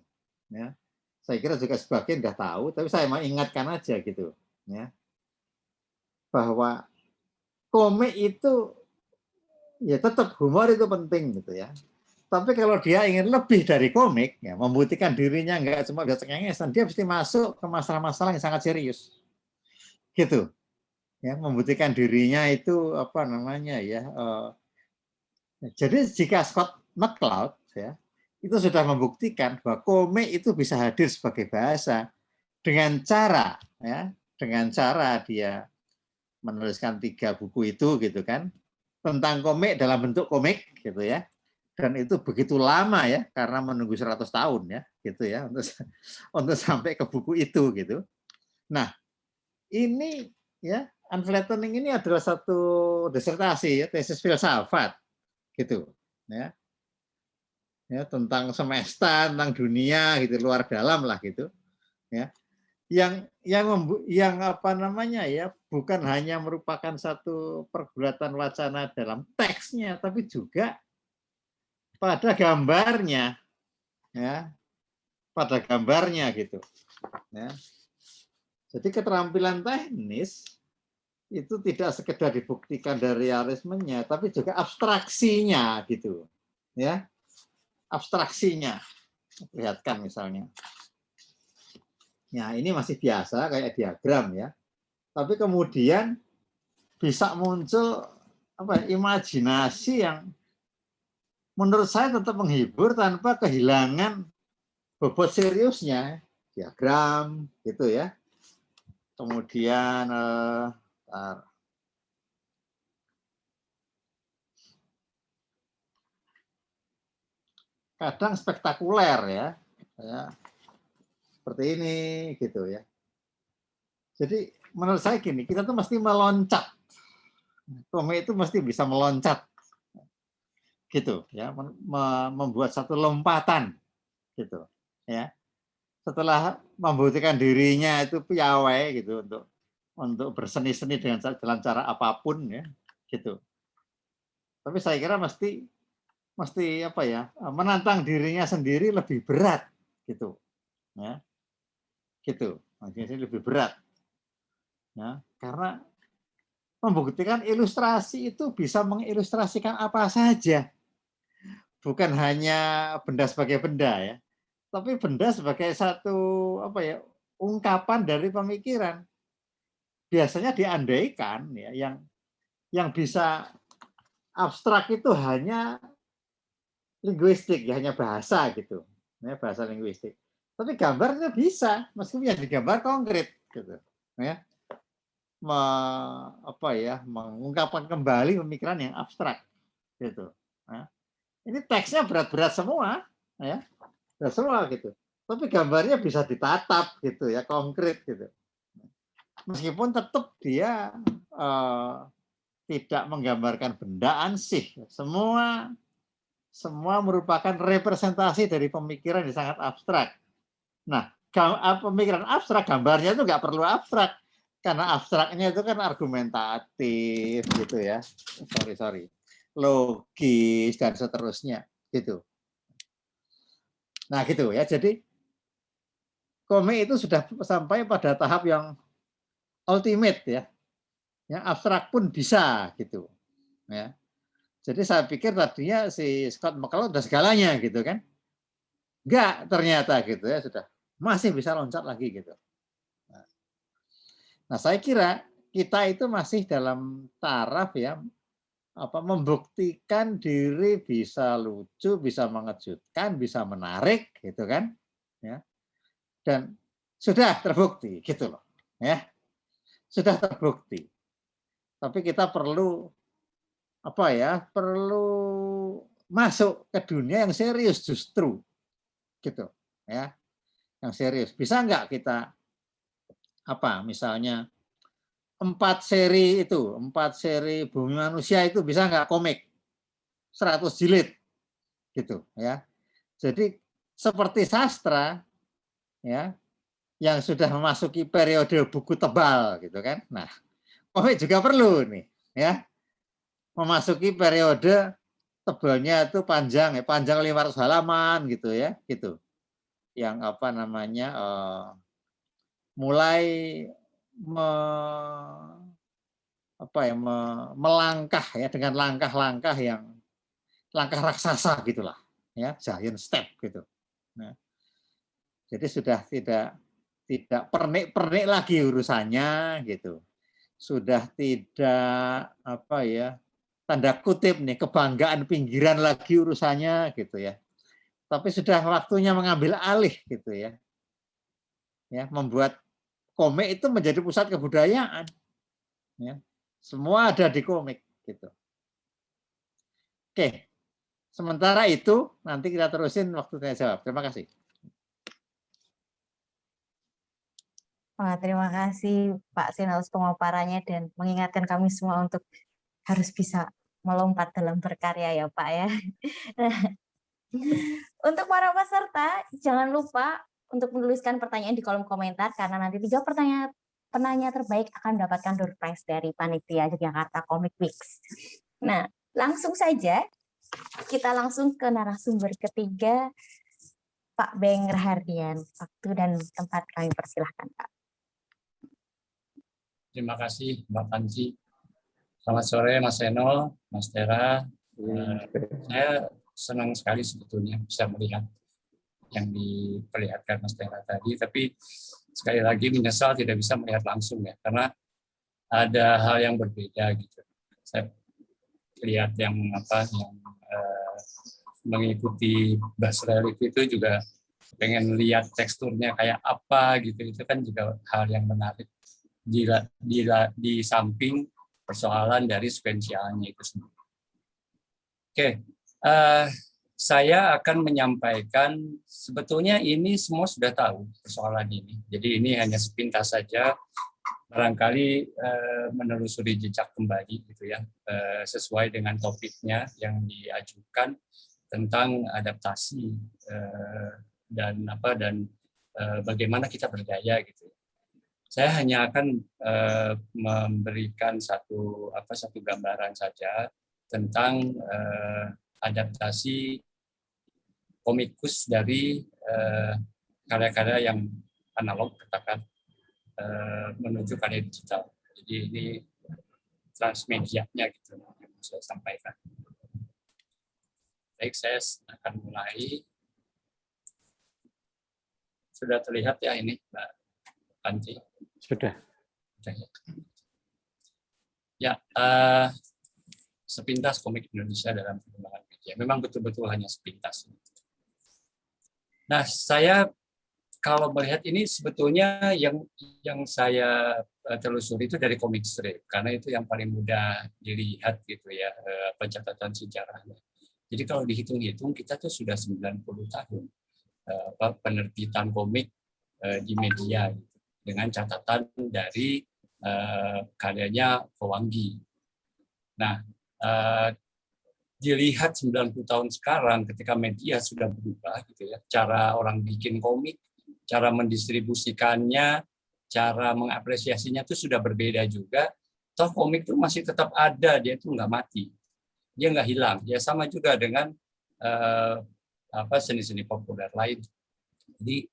Ya. Saya kira juga sebagian udah tahu, tapi saya mau ingatkan aja gitu. Ya. Bahwa komik itu ya tetap humor itu penting gitu ya. Tapi kalau dia ingin lebih dari komik, ya membuktikan dirinya nggak cuma bisa cengengesan, dia mesti masuk ke masalah-masalah yang sangat serius. Gitu. Ya, membuktikan dirinya itu apa namanya ya. Jadi jika Scott McCloud ya, itu sudah membuktikan bahwa komik itu bisa hadir sebagai bahasa dengan cara dia menuliskan 3 buku itu gitu kan tentang komik dalam bentuk komik gitu ya. Dan itu begitu lama ya karena menunggu 100 tahun ya gitu ya untuk sampai ke buku itu gitu. Nah, ini ya unflattening ini adalah satu disertasi ya, tesis filsafat gitu ya. Ya tentang semesta, tentang dunia gitu, luar dalam lah gitu. Ya. Yang apa namanya ya, bukan hanya merupakan satu pergulatan wacana dalam teksnya tapi juga pada gambarnya, ya, pada gambarnya gitu. Ya. Jadi keterampilan teknis itu tidak sekedar dibuktikan dari realismenya, tapi juga abstraksinya gitu, ya, abstraksinya. Lihatkan misalnya, ya ini masih biasa kayak diagram ya, tapi kemudian bisa muncul apa imajinasi yang menurut saya tetap menghibur tanpa kehilangan bobot seriusnya, diagram gitu ya. Kemudian kadang spektakuler ya, seperti ini gitu ya. Jadi menurut saya gini, kita tuh mesti meloncat, komik itu mesti bisa meloncat, gitu ya, membuat satu lompatan, gitu ya. Setelah membuktikan dirinya itu piawai gitu untuk berseni-seni dalam cara apapun ya, gitu. Tapi saya kira mesti apa ya, menantang dirinya sendiri lebih berat gitu ya, gitu, maksudnya lebih berat ya, karena membuktikan ilustrasi itu bisa mengilustrasikan apa saja, bukan hanya benda sebagai benda ya, tapi benda sebagai satu apa ya, ungkapan dari pemikiran. Biasanya diandaikan ya, yang bisa abstrak itu hanya linguistik, ya, hanya bahasa gitu, ya, bahasa linguistik. Tapi gambarnya bisa, meskipun yang digambar konkret, gitu, ya, mengungkapkan kembali pemikiran yang abstrak, gitu. Nah, ini teksnya berat-berat semua, ya, berat semua gitu. Tapi gambarnya bisa ditatap, gitu ya, konkret, gitu. Meskipun tetap dia tidak menggambarkan benda ansih, semua merupakan representasi dari pemikiran yang sangat abstrak. Nah, pemikiran abstrak, gambarnya itu nggak perlu abstrak, karena abstraknya itu kan argumentatif, gitu ya. Sorry, logis dan seterusnya, gitu. Nah, gitu ya. Jadi komik itu sudah sampai pada tahap yang ultimate ya. Yang abstrak pun bisa, gitu. Ya. Jadi saya pikir tadinya si Scott McCloud udah segalanya, gitu kan. Enggak, ternyata gitu ya, sudah masih bisa loncat lagi gitu. Nah, saya kira kita itu masih dalam taraf ya, membuktikan diri bisa lucu, bisa mengejutkan, bisa menarik gitu kan, ya. Dan sudah terbukti gitu loh, ya. Sudah terbukti. Tapi kita perlu perlu masuk ke dunia yang serius justru. Gitu, ya. Yang serius. Bisa enggak kita misalnya 4 seri Bumi Manusia itu bisa nggak komik 100 jilid gitu ya. Jadi seperti sastra ya, yang sudah memasuki periode buku tebal gitu kan. Nah, komik juga perlu nih ya, memasuki periode tebalnya itu panjang 500 halaman gitu ya, gitu. Yang mulai melangkah ya, dengan langkah-langkah yang langkah raksasa gitulah ya, giant step gitu. Nah, jadi sudah tidak pernik-pernik lagi urusannya gitu. Sudah tidak tanda kutip nih, kebanggaan pinggiran lagi urusannya gitu ya. Tapi sudah waktunya mengambil alih gitu ya. Ya, membuat komik itu menjadi pusat kebudayaan. Ya. Semua ada di komik gitu. Oke. Sementara itu nanti kita terusin waktu tanya jawab. Terima kasih. Wah, terima kasih Pak Sin atas pemaparannya dan mengingatkan kami semua untuk harus bisa melompat dalam berkarya ya Pak ya. Untuk para peserta, jangan lupa untuk menuliskan pertanyaan di kolom komentar karena nanti 3 penanya terbaik akan mendapatkan door prize dari Panitia Yogyakarta Comic Weeks. Nah, langsung saja kita langsung ke narasumber ketiga, Pak Beng Rahardian. Waktu dan tempat kami persilahkan, Pak. Terima kasih Mbak Panji. Selamat sore Mas Seno, Mas Tera. Saya senang sekali sebetulnya bisa melihat yang diperlihatkan Mas Tera tadi, tapi sekali lagi menyesal tidak bisa melihat langsung ya, karena ada hal yang berbeda gitu. Saya lihat yang mengikuti bas relief itu juga pengen lihat teksturnya kayak apa gitu, itu kan juga hal yang menarik di samping persoalan dari sekuensialnya itu sendiri. Oke, saya akan menyampaikan sebetulnya ini semua sudah tahu persoalan ini, jadi ini hanya sepintas saja, barangkali menelusuri jejak kembali gitu ya, sesuai dengan topiknya yang diajukan tentang adaptasi dan bagaimana kita berdaya gitu. Saya hanya akan memberikan satu gambaran saja tentang adaptasi komikus dari karya-karya yang analog, katakan, menuju karya digital. Jadi ini transmedianya gitu yang saya sampaikan. Baik, saya akan mulai. Sudah terlihat ya ini, Mbak Panji? Sudah. Ya, sepintas komik Indonesia dalam perkembangan media. Memang betul-betul hanya sepintas. Nah, saya kalau melihat ini sebetulnya yang saya telusuri itu dari komik strip, karena itu yang paling mudah dilihat gitu ya, pencatatan sejarahnya. Jadi kalau dihitung-hitung kita tuh sudah 90 tahun penerbitan komik di media gitu, dengan catatan dari karyanya Fowanggi. Nah, dilihat 90 tahun sekarang ketika media sudah berubah gitu ya, cara orang bikin komik, cara mendistribusikannya, cara mengapresiasinya itu sudah berbeda juga. Toh komik itu masih tetap ada, dia itu nggak mati, dia nggak hilang. Ya sama juga dengan seni-seni populer lain. Jadi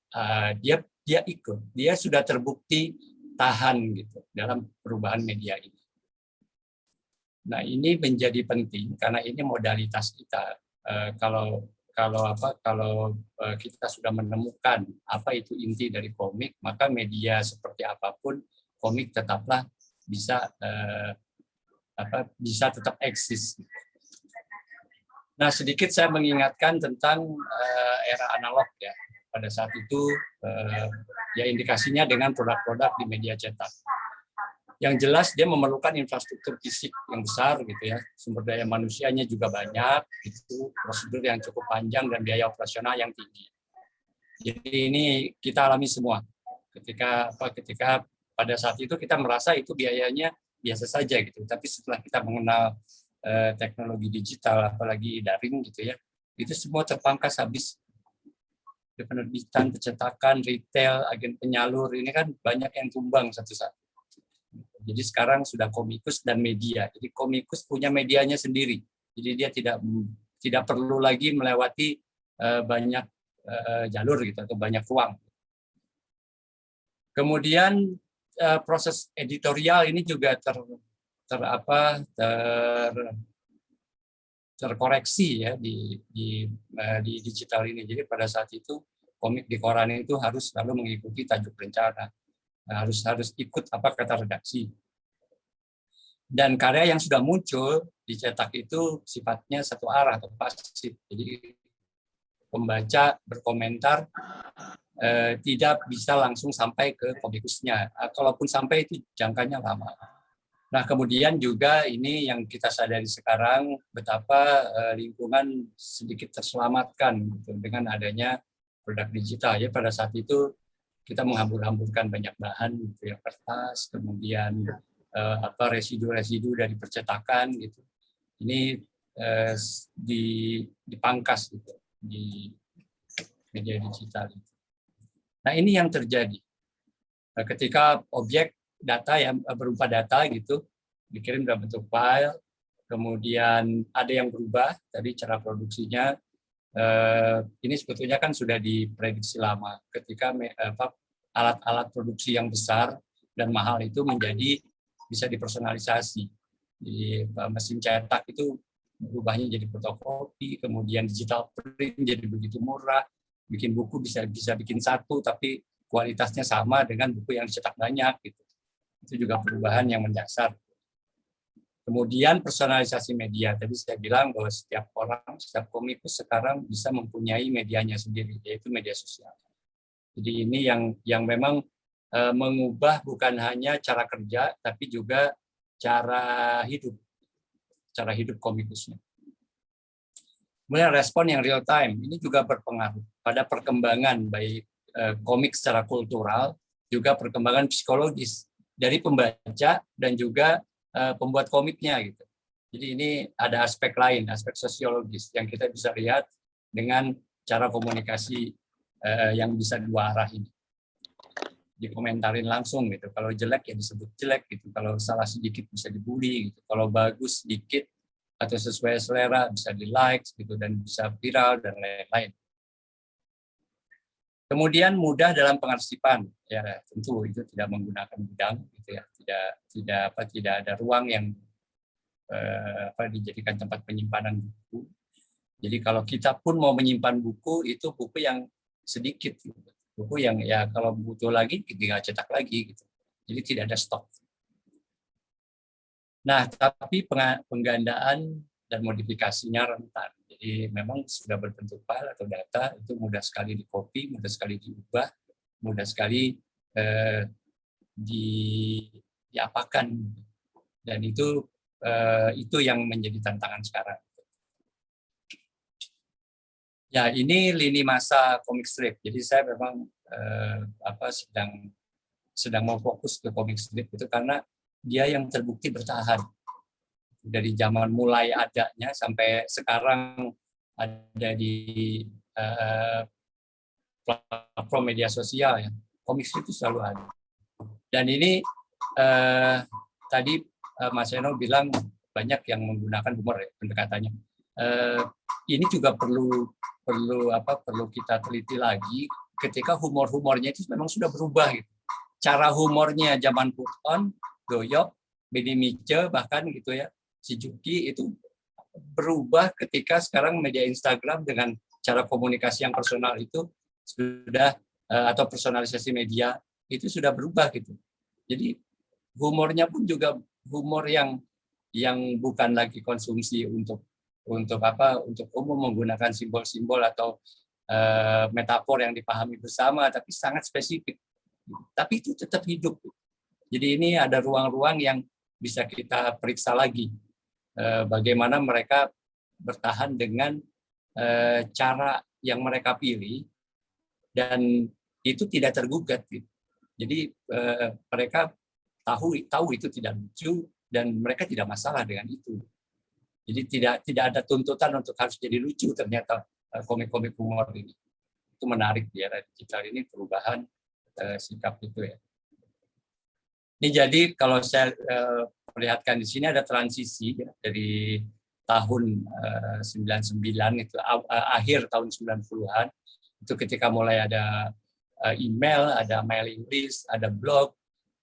dia ikut, dia sudah terbukti tahan gitu dalam perubahan media ini. Nah, ini menjadi penting karena ini modalitas kita. Kalau kita sudah menemukan apa itu inti dari komik, maka media seperti apapun komik tetaplah bisa tetap eksis. Nah, sedikit saya mengingatkan tentang era analog ya. Pada saat itu ya indikasinya dengan produk-produk di media cetak. Yang jelas dia memerlukan infrastruktur fisik yang besar gitu ya, sumber daya manusianya juga banyak, itu prosedur yang cukup panjang dan biaya operasional yang tinggi. Jadi ini kita alami semua. Ketika pada saat itu kita merasa itu biayanya biasa saja gitu, tapi setelah kita mengenal teknologi digital, apalagi daring gitu ya, itu semua terpangkas habis. Penerbitan, percetakan, retail, agen penyalur, ini kan banyak yang tumbang satu-satu. Jadi sekarang sudah komikus dan media. Jadi komikus punya medianya sendiri. Jadi dia tidak perlu lagi melewati banyak jalur gitu atau banyak ruang. Kemudian proses editorial ini juga terkoreksi ya di digital ini. Jadi pada saat itu komik di koran itu harus selalu mengikuti tajuk rencana, harus ikut apa kata redaksi. Dan karya yang sudah muncul dicetak itu sifatnya satu arah atau pasif. Jadi pembaca berkomentar tidak bisa langsung sampai ke komikusnya. Kalaupun sampai itu jangkanya lama. Nah, kemudian juga ini yang kita sadari sekarang betapa lingkungan sedikit terselamatkan gitu, dengan adanya produk digital. Ya, pada saat itu kita menghambur-hamburkan banyak bahan gitu ya, kertas, kemudian residu-residu dari percetakan gitu. Ini dipangkas gitu di media digital. Nah, ini yang terjadi. Ketika objek data yang berupa data gitu dikirim dalam bentuk file, kemudian ada yang berubah tadi cara produksinya, ini sebetulnya kan sudah diprediksi lama ketika alat-alat produksi yang besar dan mahal itu menjadi bisa dipersonalisasi. Di mesin cetak itu berubahnya jadi fotokopi, kemudian digital print jadi begitu murah, bikin buku bisa bikin satu tapi kualitasnya sama dengan buku yang dicetak banyak gitu. Itu juga perubahan yang mendasar. Kemudian personalisasi media. Tadi saya bilang bahwa setiap orang, setiap komikus sekarang bisa mempunyai medianya sendiri, yaitu media sosial. Jadi ini yang memang mengubah bukan hanya cara kerja, tapi juga cara hidup komikusnya. Kemudian respon yang real time, ini juga berpengaruh pada perkembangan baik komik secara kultural, juga perkembangan psikologis dari pembaca dan juga pembuat komiknya gitu. Jadi ini ada aspek lain, aspek sosiologis yang kita bisa lihat dengan cara komunikasi yang bisa dua arah ini. Dikomentarin langsung gitu. Kalau jelek ya disebut jelek gitu. Kalau salah sedikit bisa dibully gitu. Kalau bagus sedikit atau sesuai selera bisa di-like gitu dan bisa viral dan lain-lain. Kemudian mudah dalam pengarsipan, ya tentu itu tidak menggunakan gudang, gitu ya, tidak ada ruang yang dijadikan tempat penyimpanan buku. Jadi kalau kita pun mau menyimpan buku, itu buku yang sedikit, gitu. Buku yang ya kalau butuh lagi tinggal cetak lagi, gitu. Jadi tidak ada stok. Nah, tapi penggandaan dan modifikasinya rentan. Jadi memang sudah berbentuk file atau data itu mudah sekali di-copy, mudah sekali diubah, mudah sekali diapakan. Dan itu yang menjadi tantangan sekarang. Ya, ini lini masa komik strip. Jadi saya memang sedang mau fokus ke komik strip itu karena dia yang terbukti bertahan. Dari zaman mulai adanya sampai sekarang ada di platform media sosial ya, komik itu selalu ada. Dan ini tadi Mas Eno bilang banyak yang menggunakan humor ya, pendekatannya. Ini juga perlu kita teliti lagi ketika humornya itu memang sudah berubah gitu. Cara humornya zaman Put On, Doyok, Benny Miche bahkan gitu ya. Si Juki itu berubah ketika sekarang media Instagram dengan cara komunikasi yang personal itu sudah atau personalisasi media itu sudah berubah gitu. Jadi humornya pun juga humor yang bukan lagi konsumsi untuk umum menggunakan simbol-simbol atau metafor yang dipahami bersama, tapi sangat spesifik. Tapi itu tetap hidup. Jadi ini ada ruang-ruang yang bisa kita periksa lagi. Bagaimana mereka bertahan dengan cara yang mereka pilih dan itu tidak tergugat. Jadi mereka tahu itu tidak lucu dan mereka tidak masalah dengan itu. Jadi tidak ada tuntutan untuk harus jadi lucu ternyata komik-komik humor ini. Itu menarik di era digital ini perubahan sikap itu ya. Ini jadi kalau saya perlihatkan di sini ada transisi ya, dari tahun 99 itu akhir tahun 90-an itu ketika mulai ada email, ada mailing list, ada blog,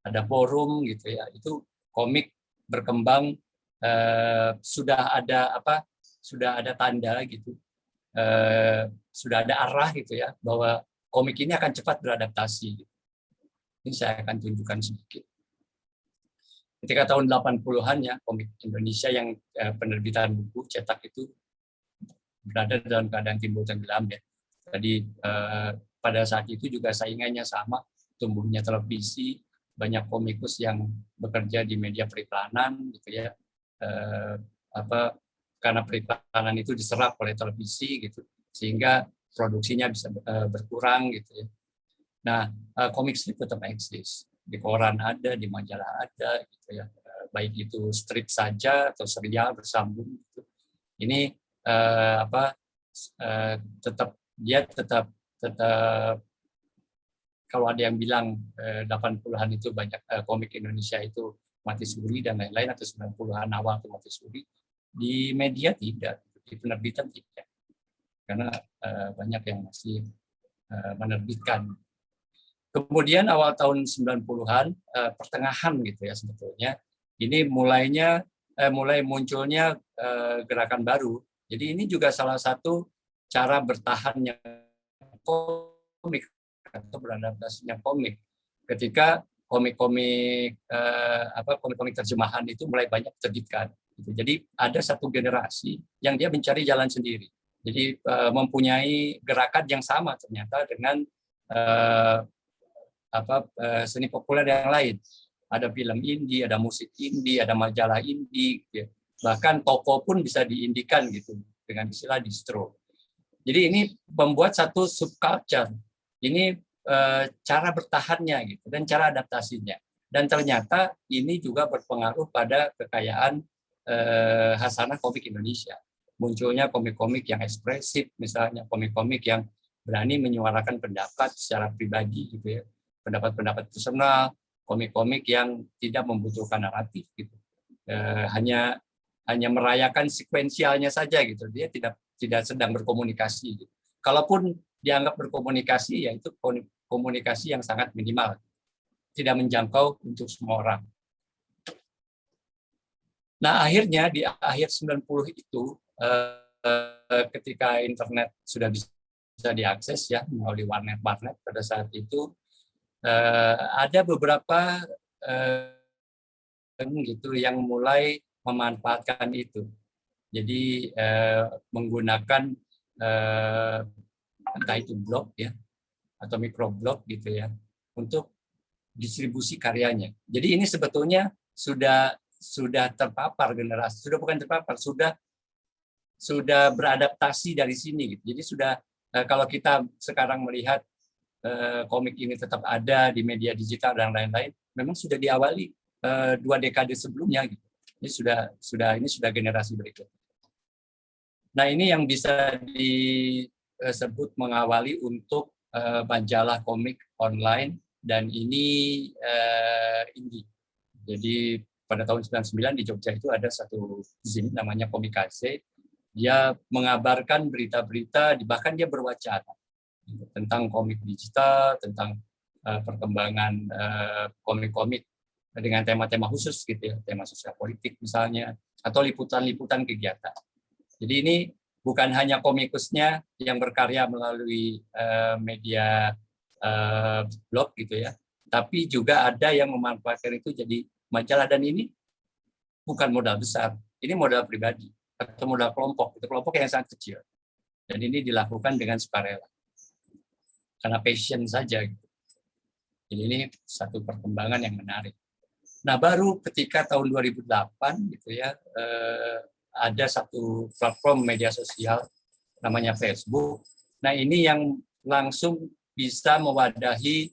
ada forum gitu ya. Itu komik berkembang sudah ada tanda gitu. Sudah ada arah gitu ya bahwa komik ini akan cepat beradaptasi. Ini saya akan tunjukkan sedikit. Ketika tahun 80-an ya, komik Indonesia yang penerbitan buku cetak itu berada dalam keadaan timbul tenggelam ya. Jadi pada saat itu juga saingannya sama, tumbuhnya televisi, banyak komikus yang bekerja di media periklanan gitu ya. Karena periklanan itu diserap oleh televisi gitu, sehingga produksinya bisa berkurang gitu ya. Nah, komik strip tetap eksis. Di koran ada, di majalah ada, gitu ya. Baik itu strip saja atau serial bersambung. Gitu. Ini tetap kalau ada yang bilang 80-an itu banyak komik Indonesia itu mati suri dan lain-lain atau 90-an awal itu mati suri, di media tidak, di penerbitan tidak, karena banyak yang masih menerbitkan. Kemudian awal tahun 90-an, pertengahan gitu ya sebetulnya, Ini mulai munculnya gerakan baru. Jadi ini juga salah satu cara bertahannya komik atau beradaptasinya komik. Ketika komik-komik terjemahan itu mulai banyak diterbitkan. Jadi ada satu generasi yang dia mencari jalan sendiri. Jadi mempunyai gerakan yang sama ternyata dengan seni populer yang lain. Ada film indie, ada musik indie, ada majalah indie, gitu. Bahkan toko pun bisa diindikan gitu dengan istilah distro. Jadi ini membuat satu subculture. Ini cara bertahannya gitu dan cara adaptasinya. Dan ternyata ini juga berpengaruh pada kekayaan hasanah komik Indonesia. Munculnya komik-komik yang ekspresif, misalnya komik-komik yang berani menyuarakan pendapat secara pribadi gitu ya. Pendapat-pendapat personal, komik-komik yang tidak membutuhkan naratif gitu. Hanya merayakan sekuensialnya saja gitu. Dia tidak sedang berkomunikasi gitu. Kalaupun dianggap berkomunikasi, ya itu komunikasi yang sangat minimal. Tidak menjangkau untuk semua orang. Nah, akhirnya di akhir 90 itu ketika internet sudah bisa diakses ya melalui warnet pada saat itu ada beberapa gitu yang mulai memanfaatkan itu. Jadi menggunakan entah itu blog ya atau microblog gitu ya untuk distribusi karyanya. Jadi ini sebetulnya sudah terpapar generasi, sudah bukan terpapar, sudah beradaptasi dari sini gitu. Jadi sudah kalau kita sekarang melihat komik ini tetap ada di media digital dan lain-lain, memang sudah diawali 2 dekade sebelumnya gitu. Ini sudah generasi berikut. Nah, ini yang bisa disebut mengawali untuk majalah komik online dan ini indie. Jadi pada tahun 99 di Jogja itu ada satu zine namanya Komikaze. Dia mengabarkan berita-berita, bahkan dia berwacana tentang komik digital, tentang perkembangan komik-komik dengan tema-tema khusus gitu ya, tema sosial politik misalnya, atau liputan-liputan kegiatan. Jadi ini bukan hanya komikusnya yang berkarya melalui media blog gitu ya, tapi juga ada yang memanfaatkan itu jadi majalah, dan ini bukan modal besar, ini modal pribadi atau modal kelompok, itu kelompok yang sangat kecil. Dan ini dilakukan dengan sukarela, karena passion saja. Gitu. Jadi ini satu perkembangan yang menarik. Nah, baru ketika tahun 2008 gitu ya, ada satu platform media sosial namanya Facebook. Nah, ini yang langsung bisa mewadahi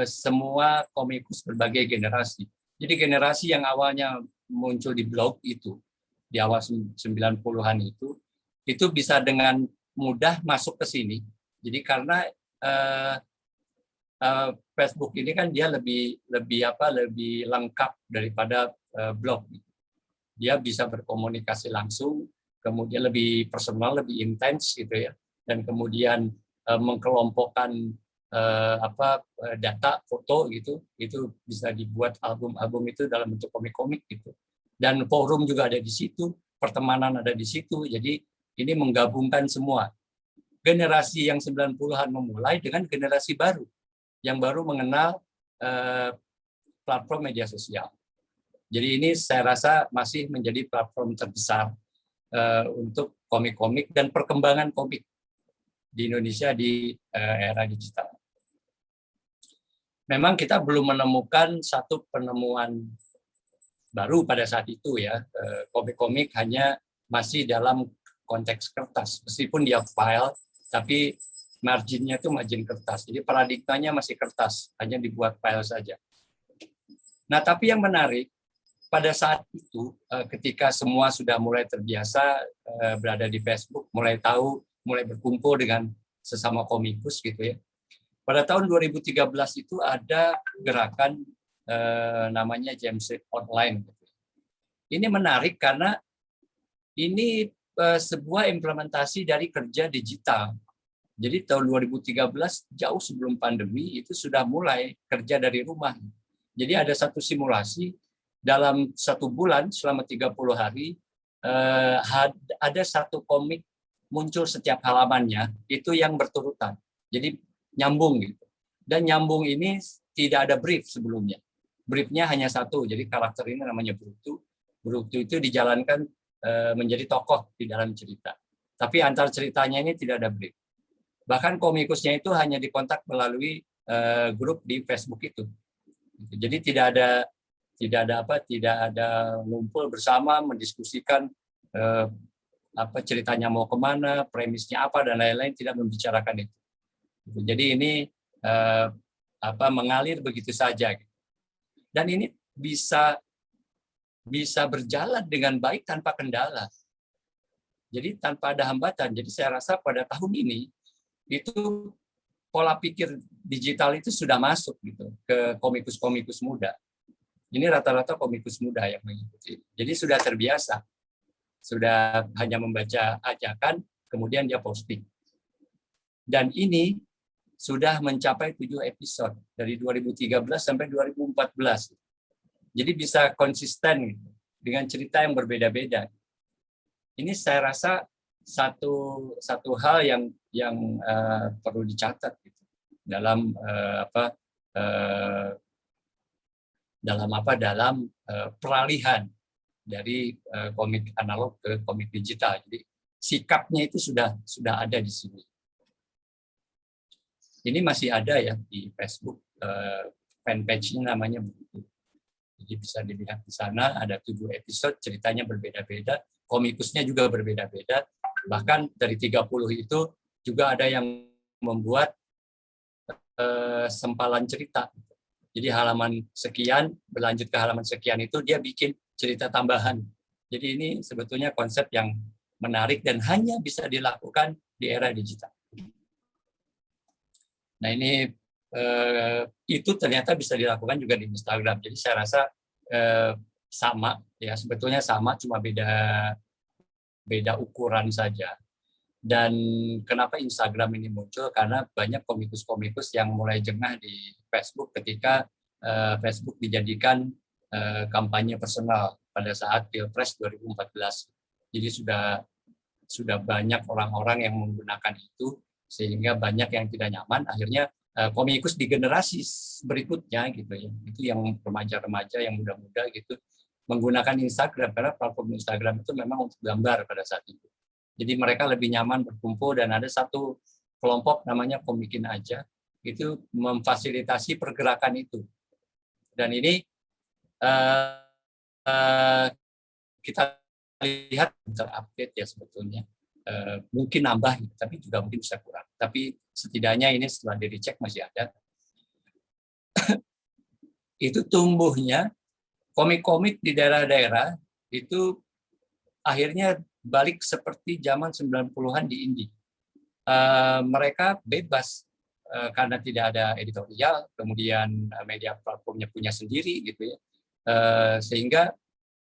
semua komikus berbagai generasi. Jadi generasi yang awalnya muncul di blog itu, di awal 90-an itu bisa dengan mudah masuk ke sini. Jadi karena Facebook ini kan dia lebih lengkap daripada blog. Dia bisa berkomunikasi langsung, kemudian lebih personal, lebih intens gitu ya, dan kemudian mengkelompokkan data, foto gitu, itu bisa dibuat album-album itu dalam bentuk komik-komik gitu. Dan forum juga ada di situ, pertemanan ada di situ. Jadi ini menggabungkan semua. Generasi yang 90-an memulai dengan generasi baru yang baru mengenal platform media sosial. Jadi ini saya rasa masih menjadi platform terbesar untuk komik-komik dan perkembangan komik di Indonesia di era digital. Memang kita belum menemukan satu penemuan baru pada saat itu ya. Komik-komik hanya masih dalam konteks kertas, meskipun dia file, tapi marginnya itu margin kertas. Jadi paradigmanya masih kertas, hanya dibuat file saja. Nah, tapi yang menarik, pada saat itu ketika semua sudah mulai terbiasa berada di Facebook, mulai tahu, mulai berkumpul dengan sesama komikus gitu ya. Pada tahun 2013 itu ada gerakan namanya Jamstreet Online. Ini menarik karena ini sebuah implementasi dari kerja digital. Jadi tahun 2013 jauh sebelum pandemi itu sudah mulai kerja dari rumah. Jadi ada satu simulasi dalam 1 bulan selama 30 hari ada 1 komik muncul setiap halamannya itu yang berturutan. Jadi nyambung gitu. Dan nyambung ini tidak ada brief sebelumnya. Briefnya hanya 1. Jadi karakter ini namanya Brutu. Brutu itu dijalankan menjadi tokoh di dalam cerita. Tapi antar ceritanya ini tidak ada brief. Bahkan komikusnya itu hanya dikontak melalui grup di Facebook itu. Jadi tidak ada ngumpul bersama mendiskusikan apa ceritanya mau kemana, premisnya apa dan lain-lain, tidak membicarakan itu. Jadi ini mengalir begitu saja. Dan ini bisa berjalan dengan baik tanpa kendala. Jadi tanpa ada hambatan. Jadi saya rasa pada tahun ini itu pola pikir digital itu sudah masuk gitu ke komikus-komikus muda. Ini rata-rata komikus muda yang mengikuti. Jadi sudah terbiasa. Sudah hanya membaca ajakan, kemudian dia posting. Dan ini sudah mencapai 7 episode dari 2013 sampai 2014. Jadi bisa konsisten dengan cerita yang berbeda-beda. Ini saya rasa satu hal yang perlu dicatat gitu, dalam peralihan dari komik analog ke komik digital. Jadi sikapnya itu sudah ada di sini. Ini masih ada ya di Facebook, fanpage-nya namanya begitu. Jadi bisa dilihat di sana ada 7 episode, ceritanya berbeda-beda, komikusnya juga berbeda-beda. Bahkan dari 30 itu juga ada yang membuat sempalan cerita. Jadi halaman sekian berlanjut ke halaman sekian itu dia bikin cerita tambahan. Jadi ini sebetulnya konsep yang menarik dan hanya bisa dilakukan di era digital. Nah ini itu ternyata bisa dilakukan juga di Instagram. Jadi saya rasa sama ya, sebetulnya sama, cuma beda ukuran saja. Dan kenapa Instagram ini muncul? Karena banyak komikus-komikus yang mulai jengah di Facebook ketika Facebook dijadikan kampanye personal pada saat Pilpres 2014. Jadi sudah banyak orang-orang yang menggunakan itu, sehingga banyak yang tidak nyaman. Akhirnya komikus di generasi berikutnya gitu ya, itu yang remaja-remaja, yang muda-muda gitu, menggunakan Instagram karena platform Instagram itu memang untuk gambar pada saat itu. Jadi mereka lebih nyaman berkumpul, dan ada satu kelompok namanya Komikin Aja, itu memfasilitasi pergerakan itu. Dan ini kita lihat terupdate ya sebetulnya. Mungkin nambah, tapi juga mungkin bisa kurang. Tapi setidaknya ini setelah dicek masih ada. Itu tumbuhnya komik-komik di daerah-daerah itu akhirnya balik seperti zaman 90-an di Indie. Mereka bebas karena tidak ada editorial, kemudian media platformnya punya sendiri gitu ya. Sehingga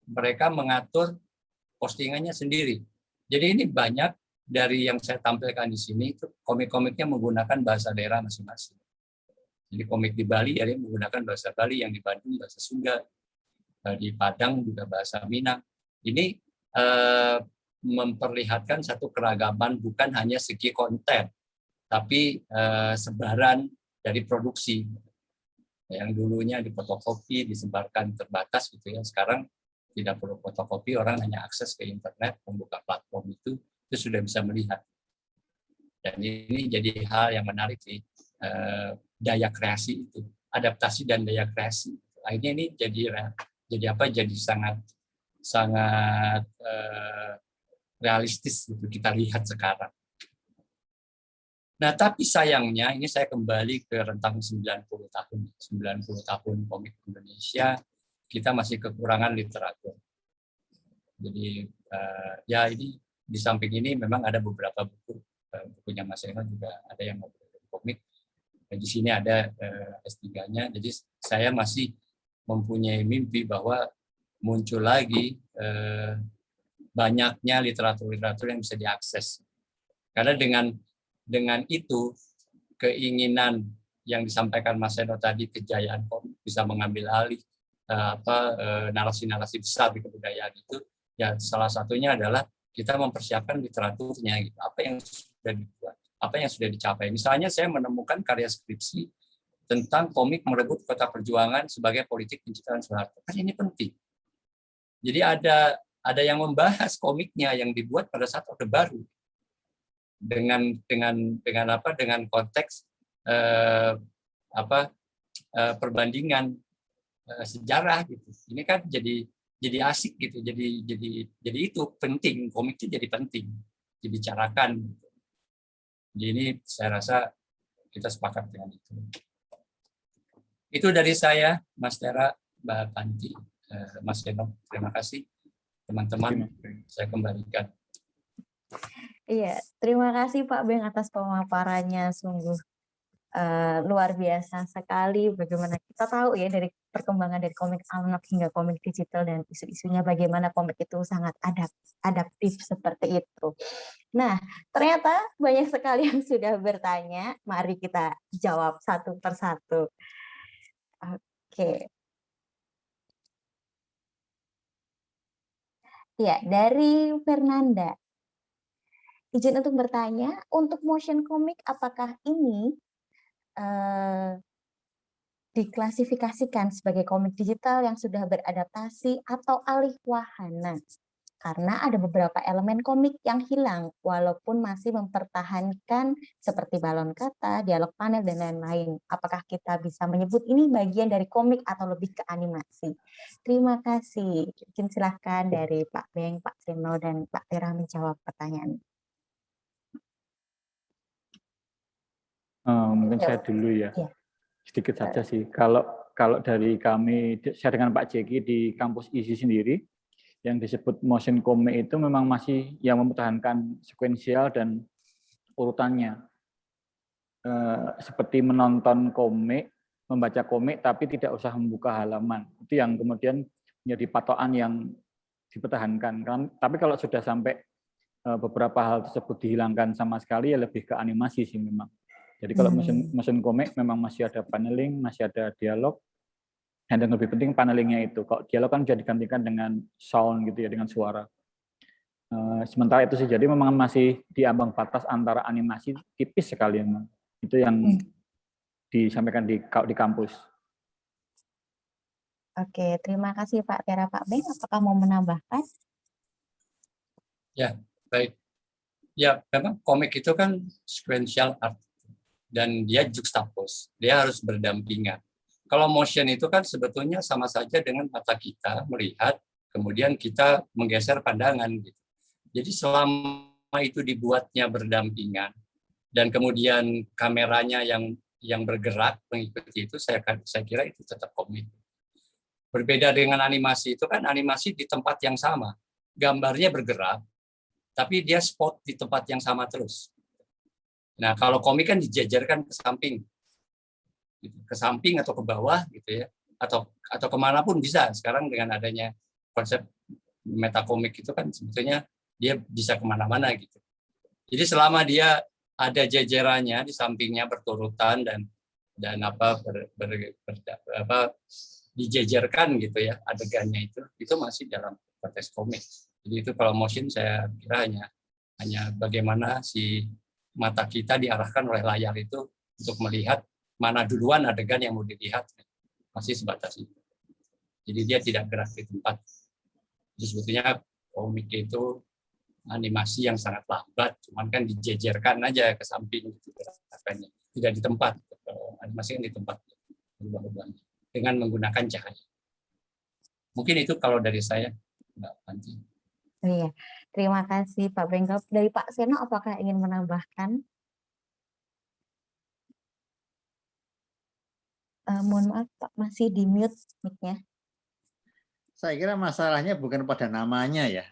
mereka mengatur postingannya sendiri. Jadi ini banyak dari yang saya tampilkan di sini itu komik-komiknya menggunakan bahasa daerah masing-masing. Jadi komik di Bali ada yang menggunakan bahasa Bali, yang di Bandung bahasa Sunda, di Padang juga bahasa Minang. Ini memperlihatkan satu keragaman, bukan hanya segi konten, tapi sebaran dari produksi. Yang dulunya difotokopi, disebarkan terbatas gitu ya. Sekarang tidak perlu fotokopi, orang hanya akses ke internet, membuka platform itu sudah bisa melihat. Dan ini jadi hal yang menarik sih, daya kreasi itu, adaptasi dan daya kreasi. Akhirnya ini jadi sangat realistis gitu kita lihat sekarang. Nah, tapi sayangnya ini saya kembali ke rentang 90 tahun komik Indonesia, kita masih kekurangan literatur. Jadi ya ini di samping ini memang ada beberapa bukunya Mas Eno juga ada yang ngobrol komik. Di sini ada S3-nya. Jadi saya masih mempunyai mimpi bahwa muncul lagi banyaknya literatur-literatur yang bisa diakses. Karena dengan itu keinginan yang disampaikan Mas Eno tadi, kejayaan komik bisa mengambil alih narasi-narasi besar di kebudayaan itu, ya salah satunya adalah kita mempersiapkan literaturnya gitu. Apa yang sudah dibuat, apa yang sudah dicapai. Misalnya saya menemukan karya skripsi tentang komik merebut kota perjuangan sebagai politik pencitraan Soeharto. Kan ini penting. Jadi ada yang membahas komiknya yang dibuat pada saat Orde Baru dengan konteks perbandingan sejarah gitu. Ini kan jadi asik gitu. Jadi itu penting, komik itu jadi penting dibicarakan. Jadi ini saya rasa kita sepakat dengan itu. Itu dari saya, Mas Tera, Mbak Panti, Mas Eno. Terima kasih teman-teman. Saya kembalikan. Iya, terima kasih Pak Beng atas pemaparannya, sungguh luar biasa sekali. Bagaimana kita tahu ya dari perkembangan dari komik analog hingga komik digital dan isu-isunya bagaimana komik itu sangat adaptif seperti itu. Nah, ternyata banyak sekali yang sudah bertanya. Mari kita jawab satu persatu. Oke. Ya, dari Fernanda. Izin untuk bertanya, untuk motion comic apakah ini diklasifikasikan sebagai komik digital yang sudah beradaptasi atau alih wahana? Karena ada beberapa elemen komik yang hilang, walaupun masih mempertahankan seperti balon kata, dialog panel, dan lain-lain. Apakah kita bisa menyebut ini bagian dari komik atau lebih ke animasi? Terima kasih. Mungkin silahkan dari Pak Beng, Pak Seno, dan Pak Tera menjawab pertanyaan. Mungkin saya dulu ya. Sedikit saja sih. Kalau dari kami, saya dengan Pak Jeki di kampus ISI sendiri, yang disebut motion comic itu memang masih yang mempertahankan sekuensial dan urutannya. Seperti menonton komik, membaca komik, tapi tidak usah membuka halaman. Itu yang kemudian menjadi patokan yang dipertahankan. Tapi kalau sudah sampai beberapa hal tersebut dihilangkan sama sekali, ya lebih ke animasi sih memang. Jadi kalau motion comic memang masih ada paneling, masih ada dialog, dan yang lebih penting panelingnya itu. Kalau dialog kan bisa digantikan dengan sound gitu ya, dengan suara. Sementara itu sih, jadi memang masih di ambang batas antara animasi tipis sekali memang. Itu yang disampaikan di kampus. Oke, terima kasih Pak Tera. Pak Beng, apakah mau menambahkan? Ya, baik. Ya, memang komik itu kan sequential art. Dan dia juxtapose, dia harus berdampingan. Kalau motion itu kan sebetulnya sama saja dengan mata kita melihat, kemudian kita menggeser pandangan. Gitu. Jadi selama itu dibuatnya berdampingan, dan kemudian kameranya yang bergerak mengikuti itu, saya kira itu tetap komik. Berbeda dengan animasi itu kan animasi di tempat yang sama, gambarnya bergerak, tapi dia spot di tempat yang sama terus. Nah, kalau komik kan dijajarkan ke samping atau ke bawah gitu ya, atau kemanapun bisa. Sekarang dengan adanya konsep metakomik itu kan sebetulnya dia bisa kemana-mana gitu. Jadi selama dia ada jajarannya di sampingnya berturutan dan dijajarkan gitu ya adegannya itu masih dalam konteks komik. Jadi itu kalau motion saya kira hanya bagaimana si mata kita diarahkan oleh layar itu untuk melihat mana duluan adegan yang mau dilihat, masih sebatas itu. Jadi dia tidak gerak di tempat. Jadi sebetulnya komik itu animasi yang sangat lambat, cuman kan dijejerkan aja ke samping gitu gerakannya, tidak di tempat. Animasi kan di tempat berubah-ubahnya dengan menggunakan cahaya. Mungkin itu kalau dari saya, Mbak Panti. Iya, terima kasih Pak Bengkel. Dari Pak Seno, apakah ingin menambahkan? Mohon maaf Pak, masih di mute mic-nya. Saya kira masalahnya bukan pada namanya ya.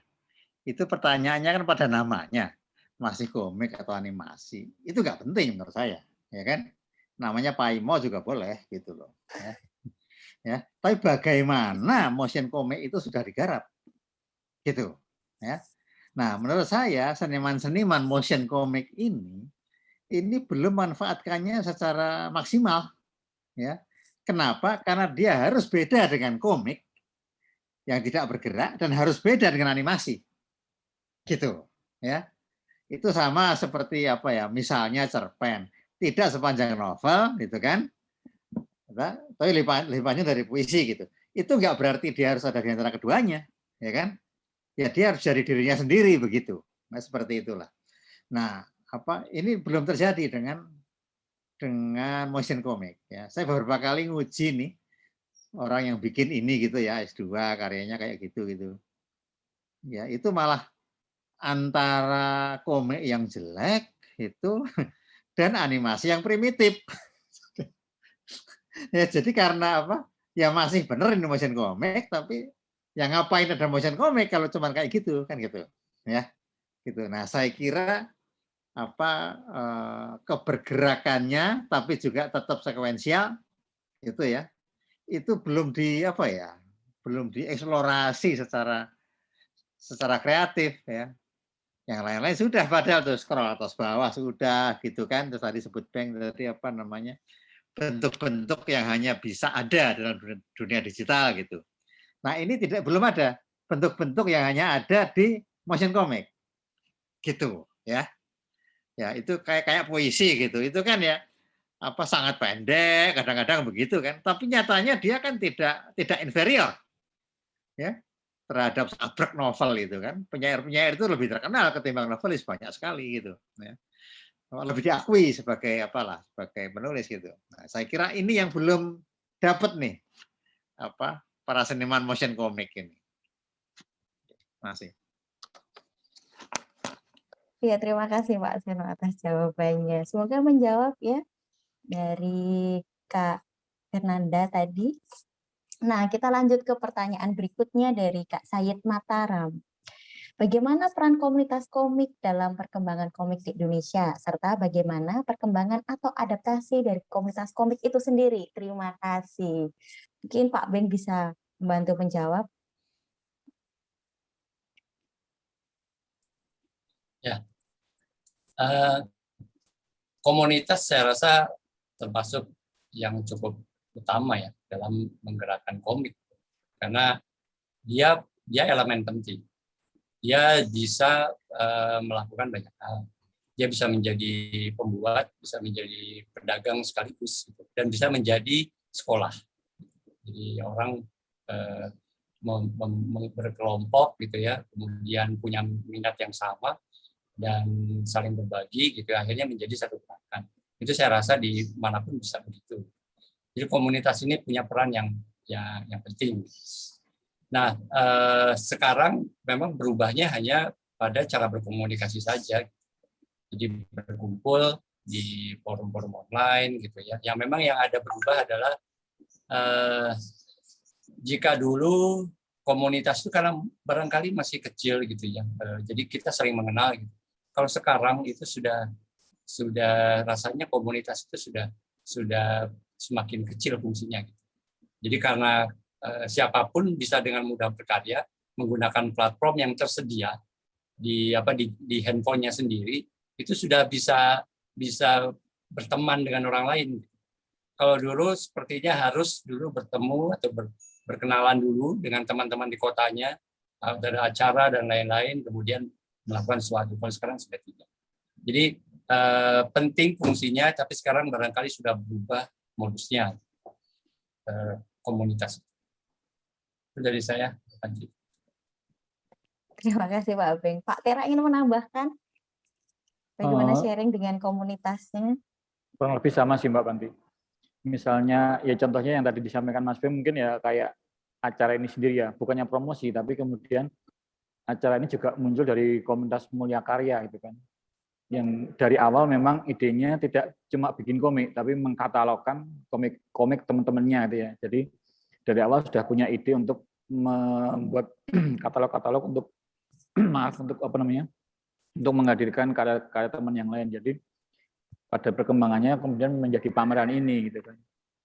Itu pertanyaannya kan pada namanya. Masih komik atau animasi. Itu nggak penting menurut saya. Ya kan? Namanya Paimo juga boleh gitu loh. Ya. Tapi bagaimana motion comic itu sudah digarap? Gitu. Ya. Nah, menurut saya seniman-seniman motion comic ini belum manfaatkannya secara maksimal, ya. Kenapa? Karena dia harus beda dengan komik yang tidak bergerak dan harus beda dengan animasi. Gitu, ya. Itu sama seperti apa ya? Misalnya cerpen, tidak sepanjang novel, gitu kan? Tapi lipannya dari puisi gitu. Itu nggak berarti dia harus ada di antara keduanya, ya kan? Ya dia harus jadi dirinya sendiri begitu. Nah, seperti itulah. Nah, ini belum terjadi dengan motion comic ya. Saya beberapa kali nguji nih orang yang bikin ini gitu ya, S2 karyanya kayak gitu. Ya, itu malah antara komik yang jelek itu dan animasi yang primitif. Ya, jadi karena apa? Ya masih bener ini motion comic, tapi ya ngapain ada motion comic kalau cuma kayak gitu kan gitu. Ya. Gitu. Nah, saya kira kebergerakannya tapi juga tetap sekuensial itu ya. Itu belum belum dieksplorasi secara kreatif ya. Yang lain-lain sudah padahal tuh scroll atas bawah sudah gitu kan. Terus tadi sebut bank tadi bentuk-bentuk yang hanya bisa ada dalam dunia digital gitu. Nah, ini belum ada bentuk-bentuk yang hanya ada di motion comic. Gitu ya. Ya, itu kayak puisi gitu. Itu kan ya sangat pendek, kadang-kadang begitu kan. Tapi nyatanya dia kan tidak inferior. Ya. Terhadap sabrek novel itu kan. Penyair-penyair itu lebih terkenal ketimbang novelis banyak sekali gitu, ya. Lebih diakui sebagai sebagai penulis gitu. Nah, saya kira ini yang belum dapat nih para seniman motion comic ini. Masih. Ya, terima kasih Pak Seno atas jawabannya. Semoga menjawab ya dari Kak Fernanda tadi. Nah, kita lanjut ke pertanyaan berikutnya dari Kak Sayed Mataram. Bagaimana peran komunitas komik dalam perkembangan komik di Indonesia, serta bagaimana perkembangan atau adaptasi dari komunitas komik itu sendiri? Terima kasih. Mungkin Pak Ben bisa membantu menjawab. Ya, komunitas saya rasa termasuk yang cukup utama ya dalam menggerakkan komik, karena dia elemen penting. Dia bisa melakukan banyak hal. Dia bisa menjadi pembuat, bisa menjadi pedagang sekaligus, gitu, dan bisa menjadi sekolah. Jadi orang berkelompok gitu ya, kemudian punya minat yang sama dan saling berbagi gitu, akhirnya menjadi satu gerakan. Itu saya rasa di manapun bisa begitu. Jadi komunitas ini punya peran yang penting. Nah, sekarang memang berubahnya hanya pada cara berkomunikasi saja. Jadi berkumpul di forum-forum online gitu ya. Yang memang yang ada berubah adalah jika dulu komunitas itu karena barangkali masih kecil gitu ya. Jadi kita sering mengenal gitu. Kalau sekarang itu sudah rasanya komunitas itu sudah semakin kecil fungsinya gitu. Jadi karena siapapun bisa dengan mudah berkarya menggunakan platform yang tersedia di handphonenya sendiri, itu sudah bisa berteman dengan orang lain. Kalau dulu sepertinya harus dulu bertemu atau berkenalan dulu dengan teman-teman di kotanya, ada acara dan lain-lain, kemudian melakukan sesuatu. Kalau sekarang sudah tidak. Jadi penting fungsinya, tapi sekarang barangkali sudah berubah modusnya komunitas. Itu dari saya. Terima kasih Pak Beng. Pak Tera ingin menambahkan bagaimana sharing dengan komunitasnya? Kurang lebih sama sih Mbak Panti. Misalnya ya contohnya yang tadi disampaikan Mas Beng, mungkin ya kayak acara ini sendiri ya, bukannya promosi, tapi kemudian acara ini juga muncul dari komunitas Mulia Karya gitu kan. Yang dari awal memang idenya tidak cuma bikin komik, tapi mengkatalogkan komik teman-temannya gitu ya. Jadi dari awal sudah punya ide untuk membuat katalog-katalog untuk untuk menghadirkan karya teman yang lain. Jadi pada perkembangannya kemudian menjadi pameran ini gitu kan.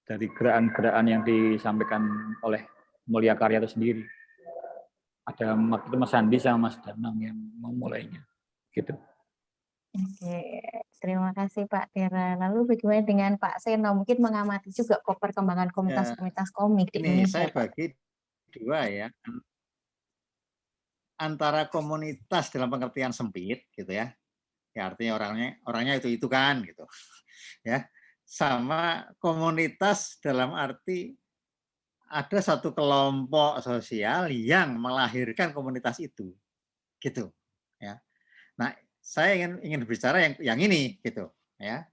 Dari gerakan-gerakan yang disampaikan oleh Mulia Karya itu sendiri. Ada waktu itu Mas Andi sama Mas Danang yang memulainya gitu. Oke, Terima kasih Pak Tera. Lalu bagaimana dengan Pak Seno? Mungkin mengamati juga kok perkembangan Ya, komunitas-komunitas komik di ini Indonesia, saya Pak. bagi dua ya, antara komunitas dalam pengertian sempit gitu ya, ya artinya orangnya itu kan gitu, ya, sama komunitas dalam arti ada satu kelompok sosial yang melahirkan komunitas itu, gitu, ya. Nah, saya ingin bicara yang ini, gitu, ya.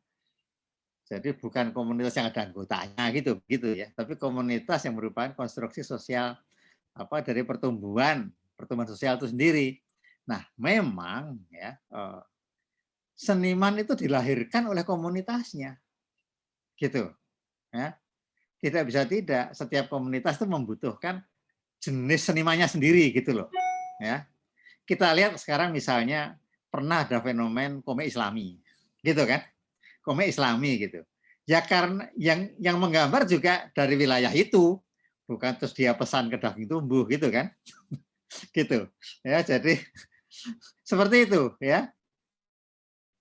Jadi bukan komunitas yang ada anggotanya gitu ya, tapi komunitas yang merupakan konstruksi sosial dari pertumbuhan sosial itu sendiri. Nah, memang ya seniman itu dilahirkan oleh komunitasnya, gitu, ya. Tidak bisa tidak, setiap komunitas itu membutuhkan jenis senimannya sendiri, gitu loh, ya. Kita lihat sekarang misalnya pernah ada fenomen komik Islami, gitu kan? Komik Islami gitu. Ya karena yang menggambar juga dari wilayah itu, bukan terus dia pesan ke daging tumbuh gitu kan? Gitu. Ya, jadi seperti itu ya.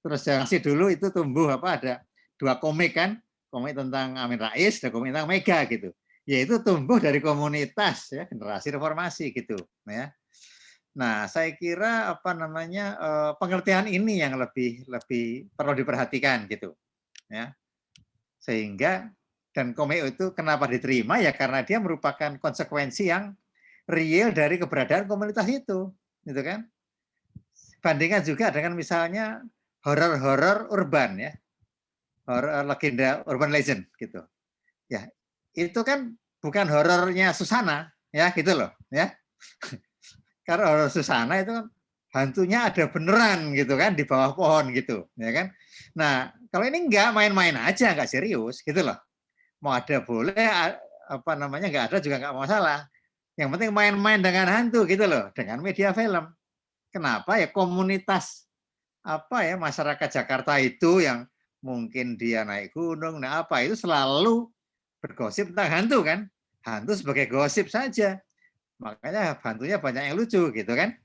Terus yang masih dulu itu tumbuh ada 2 komik kan, komik tentang Amin Rais dan komik tentang Mega gitu. Ya itu tumbuh dari komunitas ya, generasi reformasi gitu ya. Nah, saya kira pengertian ini yang lebih perlu diperhatikan gitu ya. Sehingga dan komik itu kenapa diterima ya karena dia merupakan konsekuensi yang real dari keberadaan komunitas itu, gitu kan? Bandingkan juga dengan misalnya horor-horor urban ya, horor legenda urban legend gitu. Ya, itu kan bukan horornya Susana ya gitu loh ya. Karena horor Susana itu kan hantunya ada beneran gitu kan di bawah pohon gitu, ya kan? Nah, kalau ini enggak main-main aja, enggak serius gitu loh. Mau ada boleh, nggak ada juga nggak masalah. Yang penting main-main dengan hantu gitu loh, dengan media film. Kenapa ya komunitas masyarakat Jakarta itu yang mungkin dia naik gunung, itu selalu bergosip tentang hantu kan? Hantu sebagai gosip saja. Makanya hantunya banyak yang lucu gitu kan?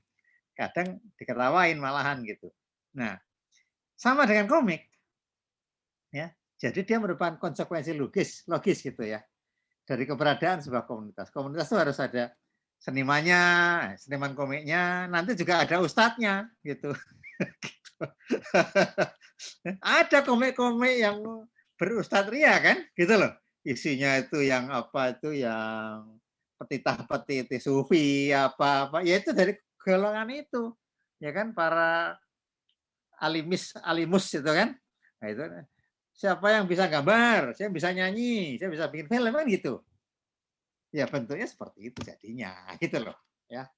Kadang diketawain malahan gitu. Nah, sama dengan komik, ya. Jadi dia merupakan konsekuensi logis gitu ya dari keberadaan sebuah komunitas. Komunitas itu harus ada senimannya, seniman komiknya, nanti juga ada ustadznya gitu. Ada komik-komik yang berustadz ria kan, gitu loh. Isinya itu yang yang petitah-petiti sufi apa, ya itu dari golongan itu, ya kan para alimus itu kan. Nah, itu siapa yang bisa gambar, saya bisa nyanyi, saya bisa bikin film kan gitu. Ya bentuknya seperti itu jadinya, gitu loh, ya.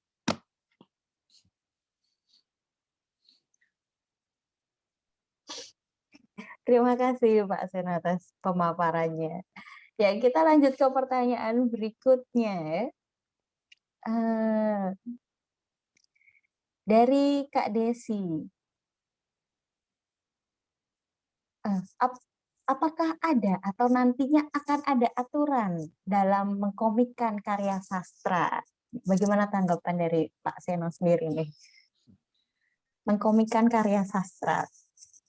Terima kasih Pak Seno atas pemaparannya. Ya, kita lanjut ke pertanyaan berikutnya. Dari Kak Desi. Apakah ada atau nantinya akan ada aturan dalam mengkomikkan karya sastra? Bagaimana tanggapan dari Pak Seno sendiri nih? Mengkomikkan karya sastra.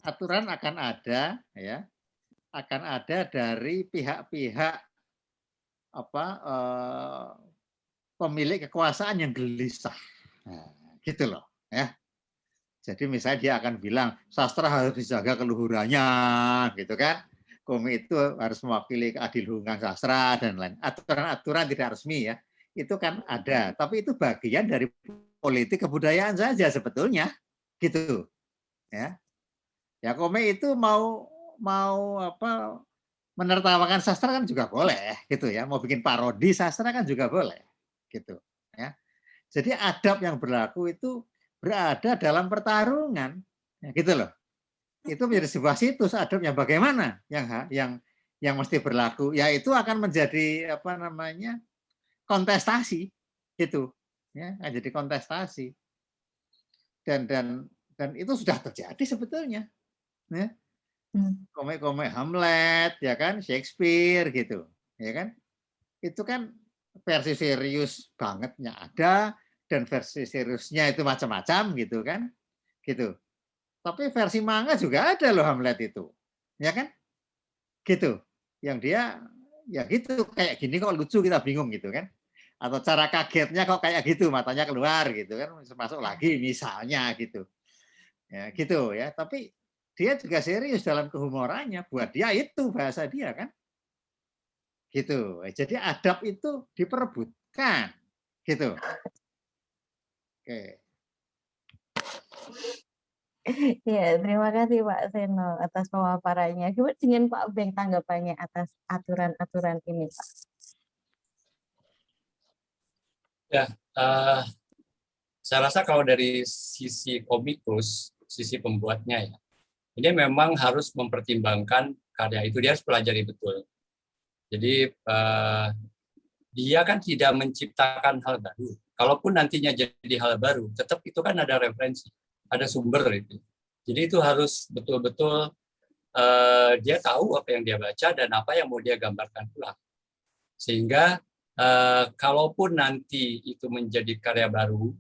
Aturan akan ada ya. Akan ada dari pihak-pihak pemilik kekuasaan yang gelisah. Nah, gitu loh ya. Jadi misalnya dia akan bilang sastra harus dijaga keluhurannya gitu kan. Komik itu harus mewakili keadiluhungan sastra dan lain. Aturan-aturan tidak resmi ya. Itu kan ada, tapi itu bagian dari politik kebudayaan saja sebetulnya. Gitu. Ya. Ya komik itu mau menertawakan sastra kan juga boleh gitu ya. Mau bikin parodi sastra kan juga boleh. Gitu ya. Jadi adab yang berlaku itu berada dalam pertarungan, ya, gitu loh. Itu menjadi sebuah situs adabnya bagaimana yang mesti berlaku, ya itu akan menjadi kontestasi, gitu, ya, jadi kontestasi dan itu sudah terjadi sebetulnya, ya. Komik-komik Hamlet, ya kan, Shakespeare, gitu, ya kan, itu kan versi serius bangetnya ada. Dan versi seriusnya itu macam-macam gitu kan, gitu. Tapi versi manga juga ada loh Hamlet itu. Ya kan? Gitu. Yang dia ya gitu, kayak gini kok lucu, kita bingung gitu kan. Atau cara kagetnya kok kayak gitu, matanya keluar gitu kan, masuk lagi misalnya gitu. Ya gitu ya, tapi dia juga serius dalam kehumorannya, buat dia itu bahasa dia kan. Gitu. Jadi adab itu diperebutkan. Gitu. Oke. Ya, terima kasih Pak Seno atas pemaparannya. Gimana dengan Pak Beng tanggapannya atas aturan-aturan ini, Pak? Ya, saya rasa kalau dari sisi komikus, sisi pembuatnya ya, ini memang harus mempertimbangkan karya itu, dia harus pelajari betul. Jadi dia kan tidak menciptakan hal baru. Kalaupun nantinya jadi hal baru, tetap itu kan ada referensi, ada sumber itu. Jadi itu harus betul-betul dia tahu apa yang dia baca dan apa yang mau dia gambarkan pula. Sehingga kalaupun nanti itu menjadi karya baru,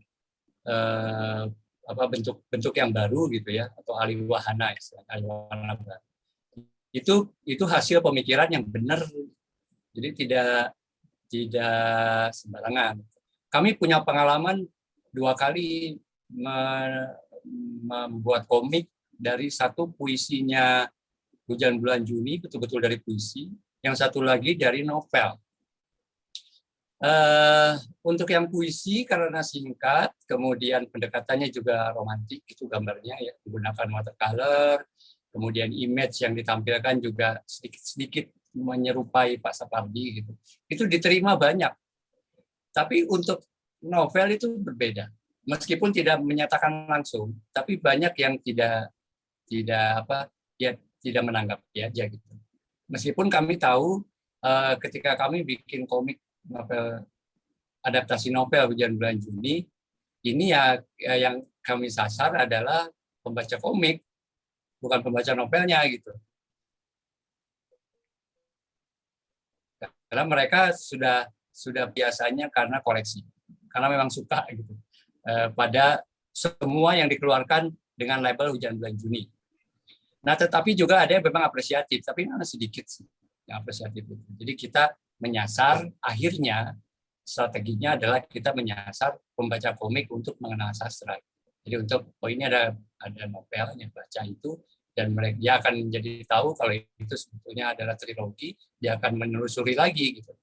bentuk yang baru gitu ya, atau aliwahana, aliwahana baru, itu hasil pemikiran yang benar. Jadi tidak sembarangan. Kami punya pengalaman 2 kali membuat komik dari satu puisinya Hujan Bulan Juni, betul-betul dari puisi, yang satu lagi dari novel. Untuk yang puisi karena singkat, kemudian pendekatannya juga romantis, itu gambarnya ya, menggunakan watercolor, kemudian image yang ditampilkan juga sedikit-sedikit menyerupai Pak Sapardi gitu. Itu diterima banyak. Tapi untuk novel itu berbeda. Meskipun tidak menyatakan langsung, tapi banyak yang tidak menanggapi aja gitu. Meskipun kami tahu ketika kami bikin komik novel, adaptasi novel Hujan Bulan Juni, ini ya yang kami sasar adalah pembaca komik, bukan pembaca novelnya gitu. Karena mereka sudah biasanya karena koleksi, karena memang suka gitu pada semua yang dikeluarkan dengan label Hujan Bulan Juni. Nah, tetapi juga ada yang memang apresiatif, tapi memang sedikit sih yang apresiatif itu. Jadi kita menyasar, akhirnya strateginya adalah kita menyasar pembaca komik untuk mengenal sastra. Jadi untuk ini ada novel yang baca itu, dan dia akan menjadi tahu kalau itu sebetulnya adalah trilogi, dia akan menelusuri lagi gitu.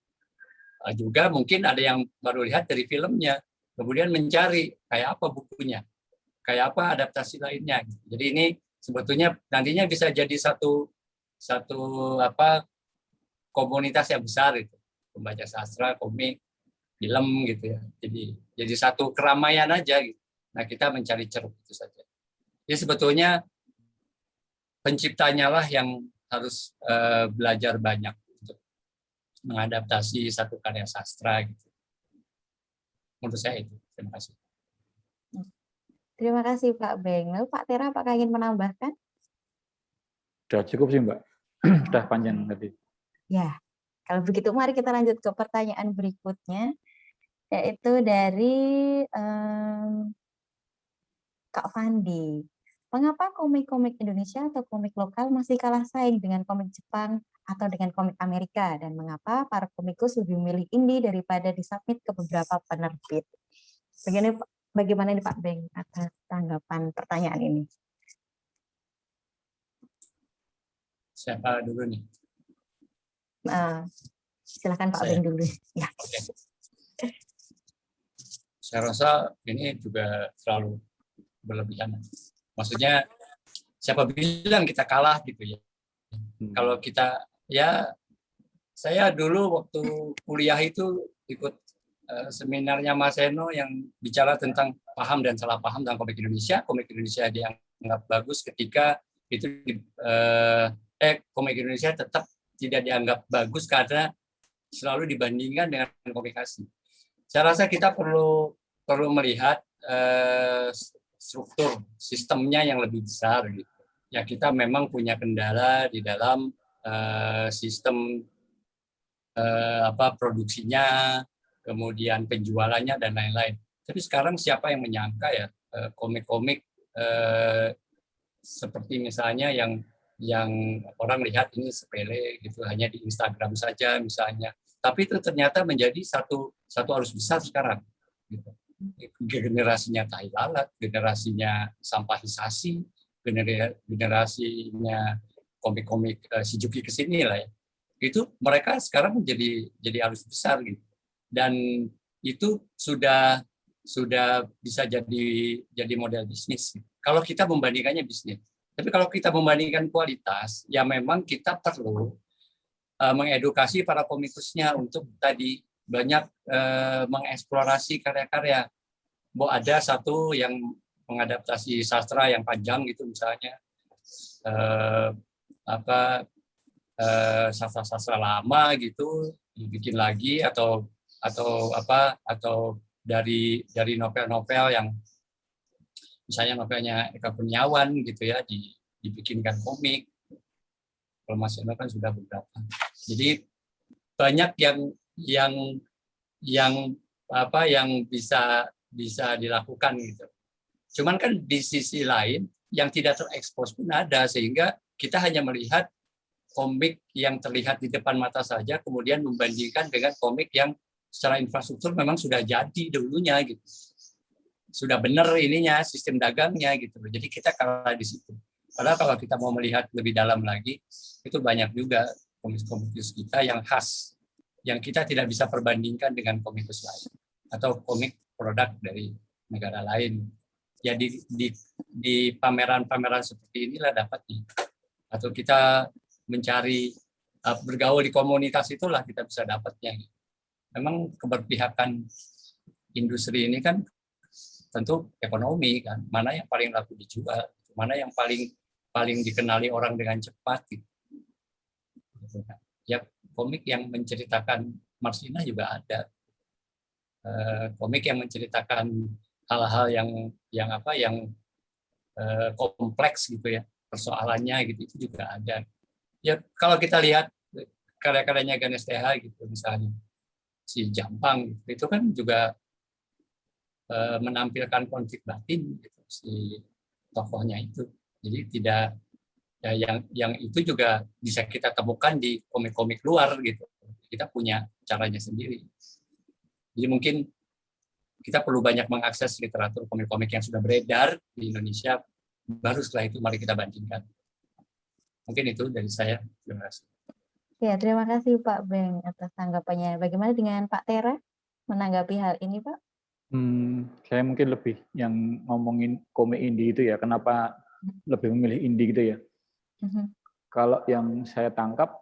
Juga mungkin ada yang baru lihat dari filmnya, kemudian mencari kayak apa bukunya, kayak apa adaptasi lainnya. Jadi ini sebetulnya nantinya bisa jadi satu komunitas yang besar itu, pembaca sastra, komik, film gitu ya. Jadi satu keramaian aja gitu. Nah, kita mencari ceruk itu saja. Jadi sebetulnya penciptanya lah yang harus belajar banyak untuk mengadaptasi satu karya sastra gitu. Menurut saya itu. Terima kasih. Terima kasih Pak Beng. Lalu Pak Tera, apakah ingin menambahkan? Sudah cukup sih Mbak. Sudah panjang tadi. Ya, kalau begitu mari kita lanjut ke pertanyaan berikutnya, yaitu dari Kak Fandi. Mengapa komik-komik Indonesia atau komik lokal masih kalah saing dengan komik Jepang atau dengan komik Amerika? Dan mengapa para komikus lebih memilih indie daripada disubmit ke beberapa penerbit? Bagaimana nih Pak Beng atas tanggapan pertanyaan ini? Siapa dulu nih? Silakan Pak Beng dulu. Ya. Okay. Saya rasa ini juga terlalu berlebihan. Maksudnya siapa bilang kita kalah gitu ya? Kalau kita saya dulu waktu kuliah itu ikut seminarnya Mas Seno yang bicara tentang paham dan salah paham tentang komik Indonesia. Komik Indonesia dianggap bagus ketika itu komik Indonesia tetap tidak dianggap bagus karena selalu dibandingkan dengan komik asing. Saya rasa kita perlu melihat struktur sistemnya yang lebih besar gitu. Ya, kita memang punya kendala di dalam sistem produksinya, kemudian penjualannya dan lain-lain. Tapi sekarang siapa yang menyangka ya komik-komik seperti misalnya yang orang lihat ini sepele gitu, hanya di Instagram saja misalnya, tapi itu ternyata menjadi satu arus besar sekarang gitu. Generasinya tai lalat, generasinya sampahisasi, generasinya komik-komik si Juki kesini lah ya. Itu mereka sekarang jadi arus besar gitu. Dan itu sudah bisa jadi model bisnis. Kalau kita membandingkannya bisnis. Tapi kalau kita membandingkan kualitas, ya memang kita perlu mengedukasi para komikusnya untuk tadi banyak mengeksplorasi karya-karya. Bahwa ada satu yang mengadaptasi sastra yang panjang gitu misalnya sastra-sastra lama gitu dibikin lagi atau dari novel-novel yang misalnya novelnya Eka Kurniawan gitu ya dibikinkan komik. Kalau Mas Eno kan sudah beberapa. Jadi banyak yang bisa dilakukan gitu. Cuman kan di sisi lain yang tidak terekspos pun ada, sehingga kita hanya melihat komik yang terlihat di depan mata saja, kemudian membandingkan dengan komik yang secara infrastruktur memang sudah jadi dulunya gitu. Sudah benar ininya, sistem dagangnya gitu. Jadi kita kalah di situ. Padahal kalau kita mau melihat lebih dalam lagi, itu banyak juga komikus kita yang khas, yang kita tidak bisa perbandingkan dengan komikus lain atau komik produk dari negara lain. Jadi di pameran-pameran seperti inilah dapatnya. Atau kita mencari bergaul di komunitas itulah kita bisa dapatnya. Memang keberpihakan industri ini kan tentu ekonomi kan, mana yang paling laku dijual, mana yang paling dikenali orang dengan cepat. Ya komik yang menceritakan Marsina juga ada. Komik yang menceritakan hal-hal yang kompleks gitu ya, persoalannya gitu, itu juga ada. Ya kalau kita lihat karya-karyanya Ganes TH gitu misalnya, si Jampang gitu, itu kan juga menampilkan konflik batin gitu, si tokohnya itu. Jadi tidak ya, yang itu juga bisa kita temukan di komik-komik luar gitu. Kita punya caranya sendiri. Jadi mungkin kita perlu banyak mengakses literatur komik-komik yang sudah beredar di Indonesia, baru setelah itu mari kita bandingkan. Mungkin itu dari saya. Terima kasih. Ya, terima kasih Pak Beng atas tanggapannya. Bagaimana dengan Pak Tera menanggapi hal ini, Pak? Saya mungkin lebih yang ngomongin komik indie itu ya, kenapa lebih memilih indie gitu ya. Kalau yang saya tangkap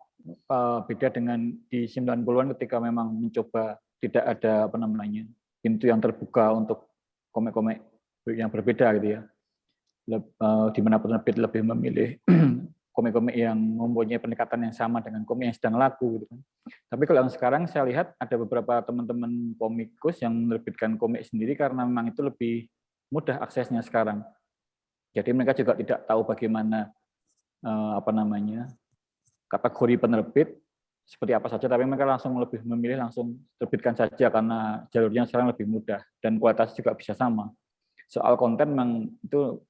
beda dengan di 90-an ketika memang mencoba tidak ada pintu yang terbuka untuk komik-komik yang berbeda gitu ya. Di mana penerbit lebih memilih komik-komik yang mempunyai pendekatan yang sama dengan komik yang sedang laku gitu kan. Tapi kalau yang sekarang saya lihat ada beberapa teman-teman komikus yang menerbitkan komik sendiri karena memang itu lebih mudah aksesnya sekarang. Jadi mereka juga tidak tahu bagaimana kategori penerbit seperti apa saja, tapi mereka langsung lebih memilih langsung terbitkan saja karena jalurnya sekarang lebih mudah dan kualitas juga bisa sama. Soal konten memang itu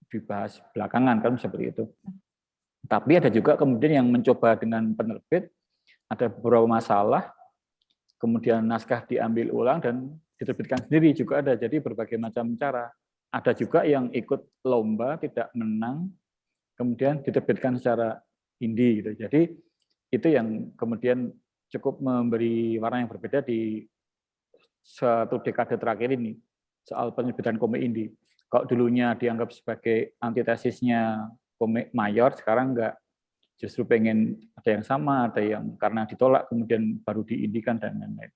dibahas belakangan kan seperti itu. Tapi ada juga kemudian yang mencoba dengan penerbit, ada beberapa masalah, kemudian naskah diambil ulang dan diterbitkan sendiri juga ada. Jadi berbagai macam cara. Ada juga yang ikut lomba tidak menang, kemudian diterbitkan secara indie gitu. Jadi itu yang kemudian cukup memberi warna yang berbeda di satu dekade terakhir ini soal penerbitan komik indie. Kalau dulunya dianggap sebagai antitesisnya komik mayor, sekarang enggak. Justru pengen ada yang sama, ada yang karena ditolak kemudian baru diindikan dan lain-lain.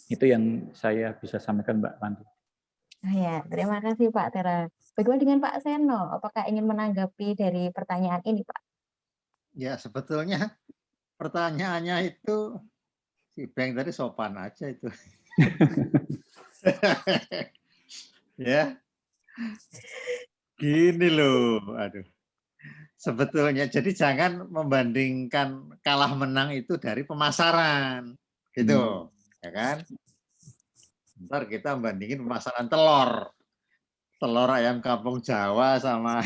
Itu yang saya bisa sampaikan Mbak Pandu. Ya, terima kasih Pak Tera. Bagaimana dengan Pak Seno? Apakah ingin menanggapi dari pertanyaan ini, Pak? Ya, sebetulnya pertanyaannya itu si Beng tadi sopan aja itu. Ya. Gini loh, aduh. Sebetulnya jadi jangan membandingkan kalah menang itu dari pemasaran. Gitu, ya kan? Ntar kita bandingin pemasaran telur ayam kampung Jawa sama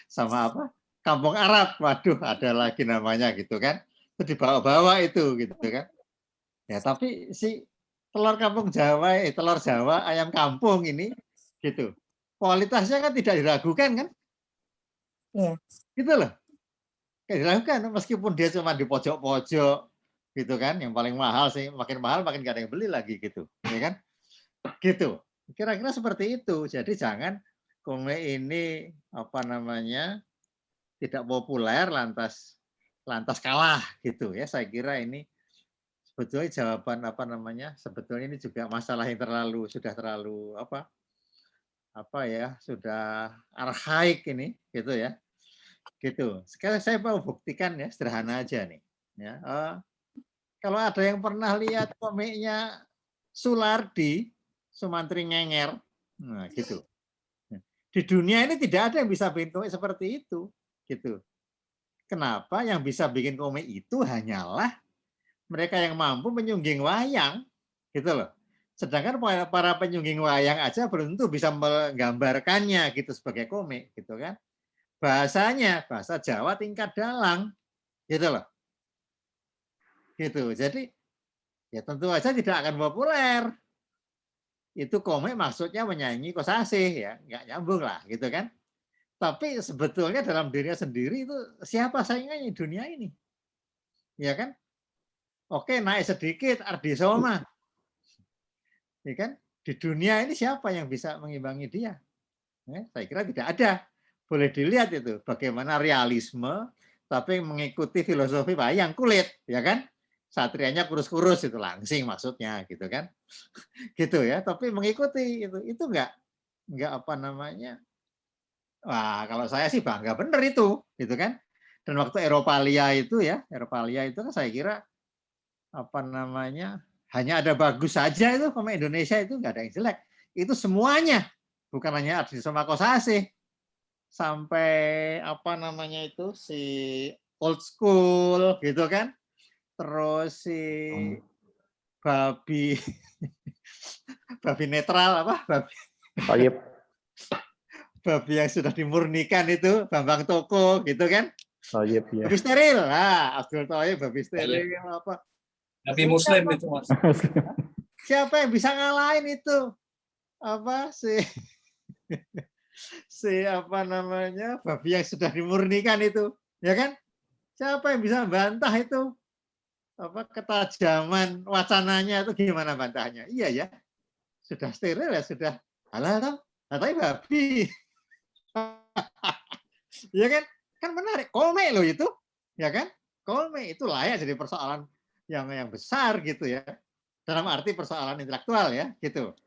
sama apa? Kampung Arab. Waduh, ada lagi namanya gitu kan. Itu dibawa-bawa itu gitu kan. Ya, tapi si telur kampung Jawa, telur Jawa, ayam kampung ini gitu. Kualitasnya kan tidak diragukan kan? Iya. Gitu loh. Tidak diragukan meskipun dia cuma di pojok-pojok gitu kan, yang paling mahal sih, makin mahal makin gak ada yang beli lagi gitu, ya kan? Gitu. Kira-kira seperti itu. Jadi jangan kome ini apa namanya tidak populer lantas kalah gitu ya. Saya kira ini sebetulnya jawaban apa namanya? Sebetulnya ini juga masalah yang sudah terlalu apa ya? Sudah arhaik ini gitu ya. Gitu. Sekarang saya mau buktikan ya, sederhana aja nih. Ya, kalau ada yang pernah lihat komiknya Sulardi, Sumantri Ngenger, nah gitu. Di dunia ini tidak ada yang bisa bikin komik seperti itu, gitu. Kenapa? Yang bisa bikin komik itu hanyalah mereka yang mampu menyungging wayang, gitu loh. Sedangkan para penyungging wayang aja belum tentu bisa menggambarkannya gitu sebagai komik, gitu kan? Bahasanya bahasa Jawa tingkat dalang, gitu loh. Gitu. Jadi ya tentu saja tidak akan populer. Itu komik maksudnya menyanyi kosasih ya, nggak nyambung lah gitu kan. Tapi sebetulnya dalam dirinya sendiri itu siapa saingannya di dunia ini? Ya kan? Oke, naik sedikit Ardi Soma. Ya kan? Di dunia ini siapa yang bisa mengimbangi dia? Saya kira tidak ada. Boleh dilihat itu bagaimana realisme tapi mengikuti filosofi wayang kulit, ya kan? Satrianya kurus-kurus itu langsing maksudnya gitu kan. Gitu ya, tapi mengikuti itu enggak apa namanya? Wah, kalau saya sih bangga bener itu, gitu kan. Dan waktu Eropalia itu ya, Eropalia itu kan saya kira apa namanya? Hanya ada bagus saja itu komik Indonesia itu enggak ada yang jelek. Itu semuanya, bukan hanya Ardi Soma Kosasih. Sampai apa namanya itu si old school gitu kan. Terus si babi netral apa? Babi yang sudah dimurnikan itu Bambang Toko gitu kan. Ya. Babi steril. Nah, Abdul Thoib babi steril apa? Babi muslim itu Mas. Siapa yang bisa ngalahin itu? Apa si apa namanya? Babi yang sudah dimurnikan itu, ya kan? Siapa yang bisa bantah itu? Apa ketajaman wacananya itu gimana bantahnya? Iya ya, sudah steril ya, sudah halal toh, tapi babi, ya kan? Kan menarik, komik loh itu, ya kan? Komik itu layak jadi persoalan yang besar gitu ya, dalam arti persoalan intelektual ya, gitu.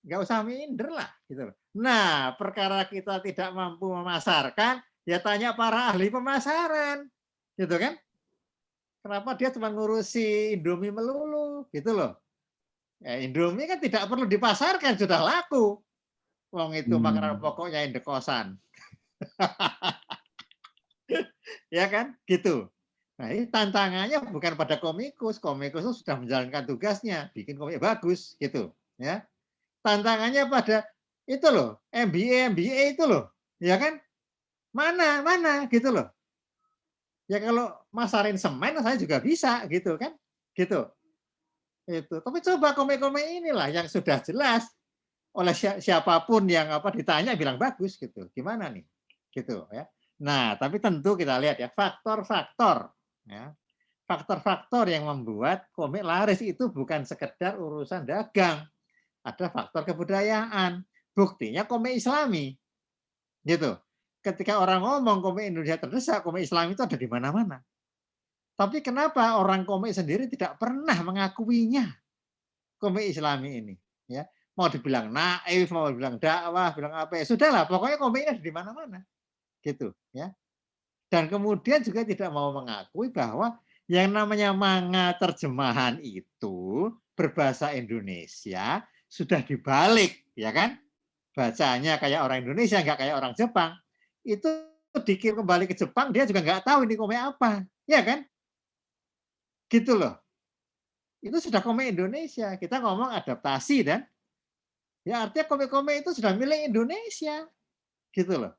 Nggak usah minder lah, gitu. Nah, perkara kita tidak mampu memasarkan, ya tanya para ahli pemasaran, gitu kan? Kenapa dia cuma ngurusi Indomie melulu, gitu loh. Ya, Indomie kan tidak perlu dipasarkan, sudah laku. Wong itu makanan pokoknya indekosan. Ya kan, gitu. Nah, ini tantangannya bukan pada komikus. Komikus itu sudah menjalankan tugasnya, bikin komik bagus, gitu. Ya, tantangannya pada itu loh, MBA itu loh, ya kan? Mana, gitu loh. Ya kalau masarin semen saya juga bisa gitu kan, gitu. Itu. Tapi coba komik-komik inilah yang sudah jelas oleh siapapun yang ditanya bilang bagus gitu. Gimana nih? Gitu ya. Nah, tapi tentu kita lihat ya faktor-faktor ya. Faktor-faktor yang membuat komik laris itu bukan sekedar urusan dagang. Ada faktor kebudayaan. Buktinya komik Islami. Gitu. Ketika orang ngomong komik Indonesia terdesak, komik Islam itu ada di mana-mana. Tapi kenapa orang komik sendiri tidak pernah mengakuinya komik Islami ini? Ya, mau dibilang naif, mau dibilang dakwah, bilang apa ya sudahlah, pokoknya komiknya ada di mana-mana, gitu ya. Dan kemudian juga tidak mau mengakui bahwa yang namanya manga terjemahan itu berbahasa Indonesia sudah dibalik, ya kan? Bacanya kayak orang Indonesia, nggak kayak orang Jepang. Itu dikirim kembali ke Jepang, dia juga nggak tahu ini komik apa, ya kan? Gitu loh. Itu sudah komik Indonesia. Kita ngomong adaptasi dan ya artinya komik-komik itu sudah milik Indonesia, gitu loh.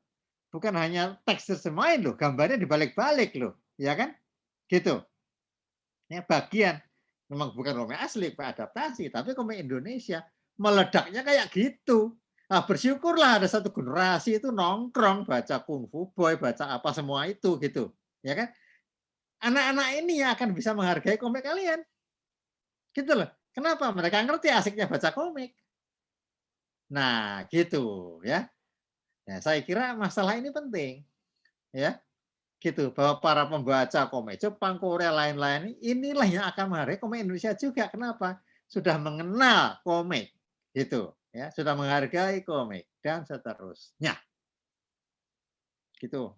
Bukan hanya teks terjemahin loh, gambarnya dibalik-balik loh, ya kan? Gitu. Ya, bagian memang bukan komik asli, adaptasi, tapi komik Indonesia meledaknya kayak gitu. Nah, bersyukurlah ada satu generasi itu nongkrong baca Kung Fu Boy, baca apa semua itu gitu, ya kan? Anak-anak ini yang akan bisa menghargai komik kalian, gitu loh. Kenapa? Mereka ngerti asiknya baca komik. Nah, gitu ya. Nah, saya kira masalah ini penting, ya. Gitu, bahwa para pembaca komik Jepang, Korea, lain-lain inilah yang akan menghargai komik Indonesia juga. Kenapa? Sudah mengenal komik, gitu, ya, sudah menghargai komik dan seterusnya. Gitu.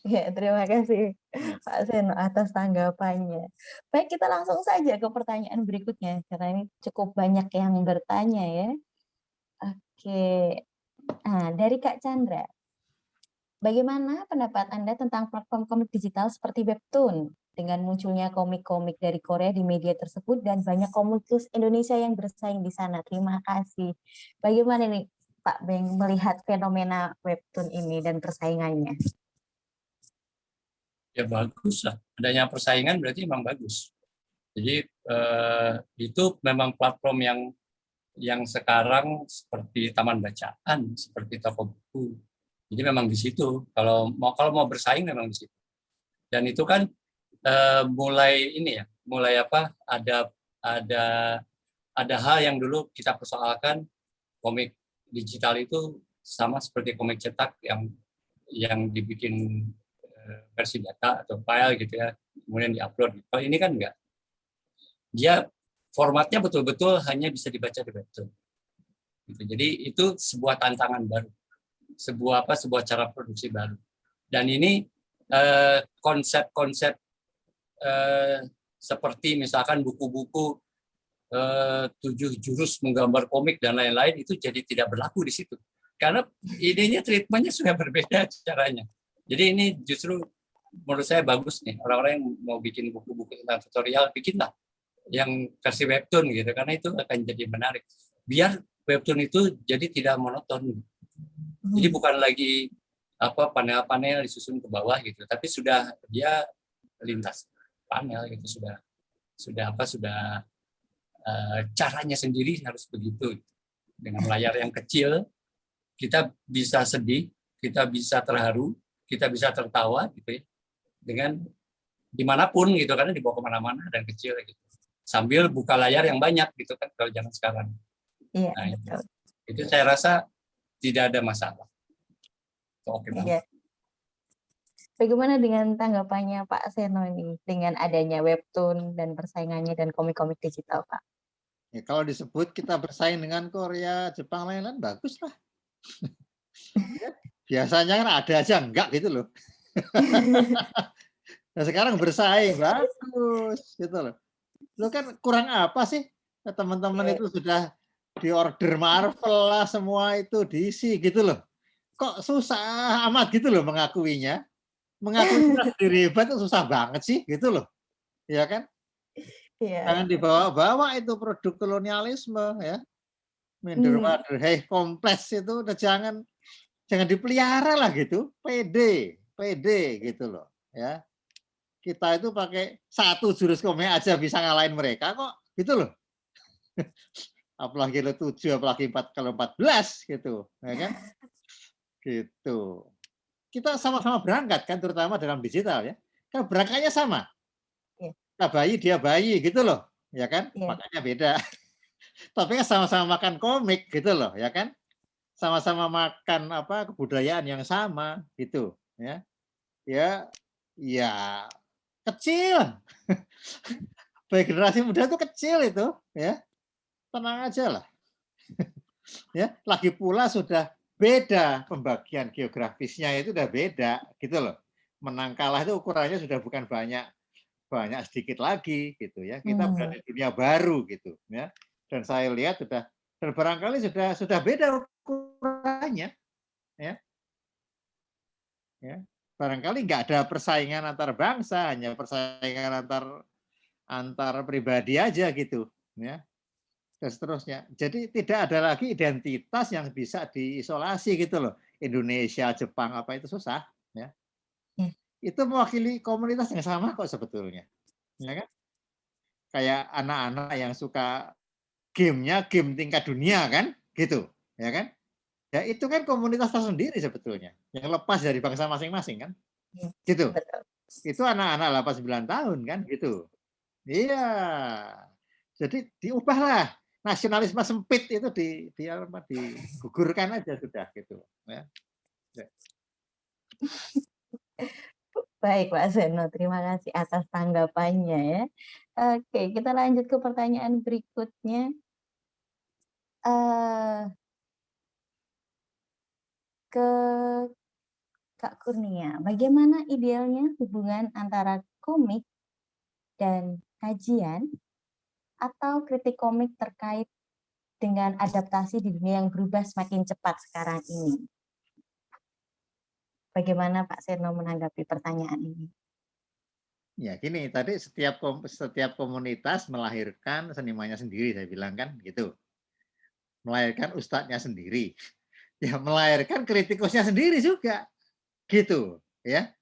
Ya, terima kasih Pak Seno atas tanggapannya. Baik, kita langsung saja ke pertanyaan berikutnya karena ini cukup banyak yang bertanya ya. Oke, nah, dari Kak Chandra. Bagaimana pendapat Anda tentang platform komik digital seperti Webtoon? Dengan munculnya komik-komik dari Korea di media tersebut dan banyak komikus Indonesia yang bersaing di sana. Terima kasih. Bagaimana nih Pak Beng melihat fenomena Webtoon ini dan persaingannya? Ya bagus lah. Adanya persaingan berarti memang bagus. Jadi itu memang platform yang sekarang seperti taman bacaan, seperti toko buku. Jadi memang di situ. Kalau mau bersaing memang di situ. Dan itu kan mulai ini ya, mulai apa? Ada hal yang dulu kita persoalkan, komik digital itu sama seperti komik cetak yang dibikin versi data atau file gitu ya, kemudian diupload. Kalau ini kan enggak. Dia formatnya betul-betul hanya bisa dibaca di Webtoon. Gitu. Jadi itu sebuah tantangan baru, sebuah cara produksi baru. Dan ini konsep-konsep seperti misalkan buku-buku 7 jurus menggambar komik dan lain-lain itu jadi tidak berlaku di situ. Karena idenya, treatmentnya sudah berbeda caranya. Jadi ini justru menurut saya bagus nih, orang-orang yang mau bikin buku-buku tentang tutorial, bikinlah yang versi Webtoon gitu, karena itu akan jadi menarik. Biar Webtoon itu jadi tidak monoton. Jadi bukan lagi panel-panel disusun ke bawah gitu, tapi sudah dia lintas panel gitu, sudah caranya sendiri harus begitu. Dengan layar yang kecil, kita bisa sedih, kita bisa terharu, kita bisa tertawa gitu ya, dengan dimanapun gitu, karena dibawa kemana-mana dan kecil gitu, sambil buka layar yang banyak gitu kan kalau zaman sekarang. Iya, Nah, betul. itu saya rasa tidak ada masalah. Oke banget. Iya. Bagaimana dengan tanggapannya Pak Seno ini dengan adanya Webtoon dan persaingannya dan komik-komik digital, Pak? Ya, kalau disebut kita bersaing dengan Korea, Jepang, lain-lain, bagus lah. Biasanya kan ada aja enggak gitu loh. Nah, sekarang bersaing, bagus gitu loh. Lo kan kurang apa sih? Teman-teman itu sudah diorder Marvel lah, semua itu DC gitu loh. Kok susah amat gitu loh mengakuinya. Mengakui kita sendiri hebat itu susah banget sih gitu loh. Ya kan? Jangan dibawa-bawa itu produk kolonialisme ya. Minder hey kompleks itu udah jangan dipelihara lah gitu. Pede gitu loh ya. Kita itu pakai 1 jurus komik aja bisa ngalahin mereka kok gitu loh. Apalagi lo 7, apalagi 4 kalau 14 gitu, ya kan? Gitu. Kita sama-sama berangkat kan, terutama dalam digital ya. Kan berangkatnya sama. Kita bayi, dia bayi gitu loh, ya kan? Makanya beda. Tapi kan sama-sama makan komik gitu loh, ya kan? Sama-sama makan kebudayaan yang sama gitu, ya. Ya kecil. Baik generasi muda itu kecil itu, ya. Tenang aja lah. Ya, lagi pula sudah beda pembagian geografisnya itu udah beda gitu loh. Menang kalah itu ukurannya sudah bukan banyak sedikit lagi gitu ya. Kita berada di dunia baru gitu ya. Dan saya lihat dan barangkali sudah beda ukurannya ya. Ya. Barangkali nggak ada persaingan antar bangsa, hanya persaingan antar pribadi aja gitu ya. dan seterusnya. Jadi tidak ada lagi identitas yang bisa diisolasi gitu loh. Indonesia, Jepang, apa itu susah. Ya. Itu mewakili komunitas yang sama kok sebetulnya. Ya kan? Kayak anak-anak yang suka gamenya game tingkat dunia kan, gitu, ya kan? Ya itu kan komunitas tersendiri sebetulnya, yang lepas dari bangsa masing-masing kan, gitu. Itu anak-anak 8-9 tahun kan, gitu. Iya. Jadi diubahlah nasionalisme sempit itu digugurkan aja sudah gitu. Ya. Baik Pak Seno, terima kasih atas tanggapannya ya. Oke, kita lanjut ke pertanyaan berikutnya. Ke Kak Kurnia, bagaimana idealnya hubungan antara komik dan kajian atau kritik komik terkait dengan adaptasi di dunia yang berubah semakin cepat sekarang ini? Bagaimana Pak Seno menanggapi pertanyaan ini? Ya gini, tadi setiap komunitas melahirkan senimannya sendiri, saya bilang kan gitu. Melahirkan ustadznya sendiri. Ya melahirkan kritikusnya sendiri juga. Gitu, ya.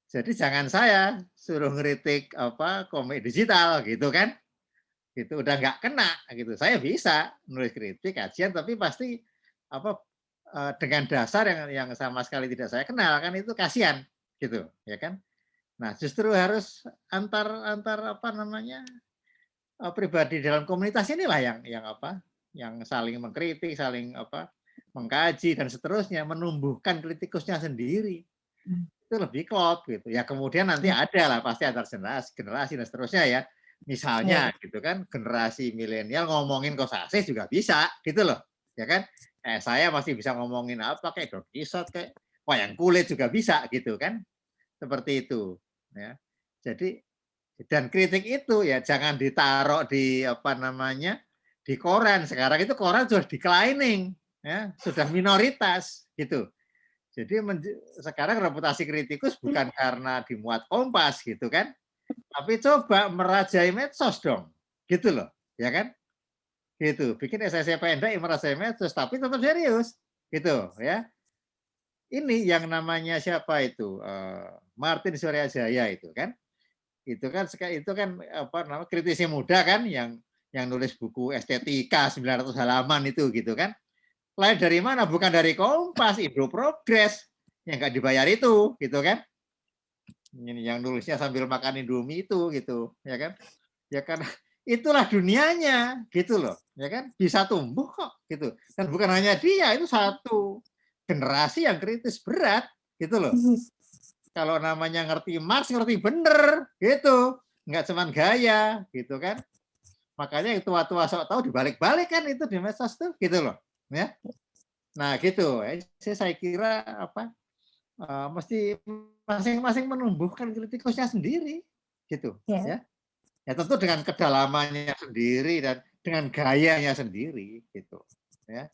Jadi jangan saya suruh ngeritik komik digital gitu kan. Gitu udah nggak kena gitu. Saya bisa nulis kritik kajian tapi pasti dengan dasar yang sama sekali tidak saya kenal kan, itu kasihan gitu, ya kan. Nah, justru harus antar pribadi dalam komunitas inilah yang saling mengkritik, saling mengkaji dan seterusnya, menumbuhkan kritikusnya sendiri. Itu lebih klop gitu. Ya kemudian nanti ada lah pasti antar generasi dan seterusnya ya. Misalnya gitu kan, generasi milenial ngomongin Kosasis juga bisa gitu loh. Ya kan? Saya masih bisa ngomongin apa kayak Don Quixote, kayak wayang kulit juga bisa gitu kan. Seperti itu. Ya. Jadi dan kritik itu ya jangan ditaruh di di koran. Sekarang itu koran sudah declining, ya, sudah minoritas gitu. Jadi sekarang reputasi kritikus bukan karena dimuat Kompas gitu kan, tapi coba merajai medsos dong, gitu loh, ya kan? Gitu, bikin esai pendek merajai medsos, tapi tetap serius, gitu ya. Ini yang namanya siapa itu? Martin Suryajaya itu kan kritisi muda kan yang nulis buku estetika 900 halaman itu gitu kan. Lahir dari mana? Bukan dari Kompas, Indo Progress yang nggak dibayar itu gitu kan. Yang nulisnya sambil makan Indomie itu gitu, ya kan. Ya kan itulah dunianya gitu loh, ya kan. Bisa tumbuh kok gitu. Dan bukan hanya dia, itu satu generasi yang kritis berat gitu loh. Kalau namanya ngerti Marx, ngerti bener, gitu. Nggak cuma gaya, gitu kan. Makanya yang tua-tua sok tahu dibalik-balik kan itu di medsos tuh, gitu loh. Ya. Nah, gitu. Saya kira mesti masing-masing menumbuhkan kritikusnya sendiri, gitu. Ya. Ya tentu dengan kedalamannya sendiri dan dengan gayanya sendiri, gitu. Ya.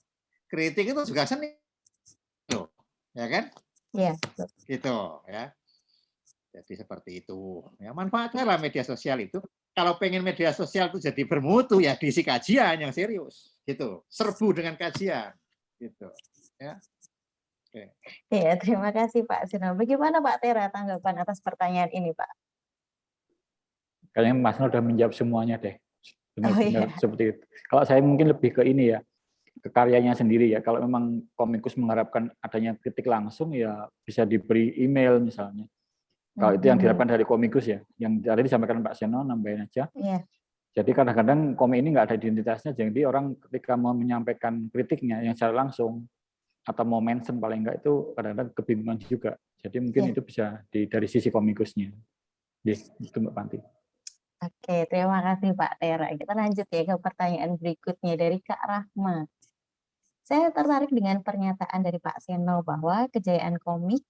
Kritik itu juga seni, loh, ya kan? Iya. Gitu ya. Jadi seperti itu. Ya, manfaatnya lah media sosial itu. Kalau pengen media sosial itu jadi bermutu ya diisi kajian yang serius, gitu. Serbu dengan kajian, gitu. Ya. Oke. Iya, terima kasih Pak Seno. Bagaimana Pak Tera tanggapan atas pertanyaan ini, Pak? Kayaknya Mas Nur udah menjawab semuanya deh. Benar-benar seperti itu. Kalau saya mungkin lebih ke ini ya, ke karyanya sendiri ya. Kalau memang komikus mengharapkan adanya kritik langsung ya bisa diberi email misalnya. Kalau itu yang diharapkan dari komikus ya, yang tadi disampaikan Pak Seno, nambahin aja. Iya. Jadi kadang-kadang komik ini nggak ada identitasnya, jadi orang ketika mau menyampaikan kritiknya yang secara langsung atau mau mention paling enggak itu kadang-kadang kebingungan juga. Jadi mungkin itu bisa dari sisi komikusnya. Itu Mbak Panti. Oke, terima kasih Pak Tera. Kita lanjut ya ke pertanyaan berikutnya dari Kak Rahma. Saya tertarik dengan pernyataan dari Pak Seno bahwa kejayaan komik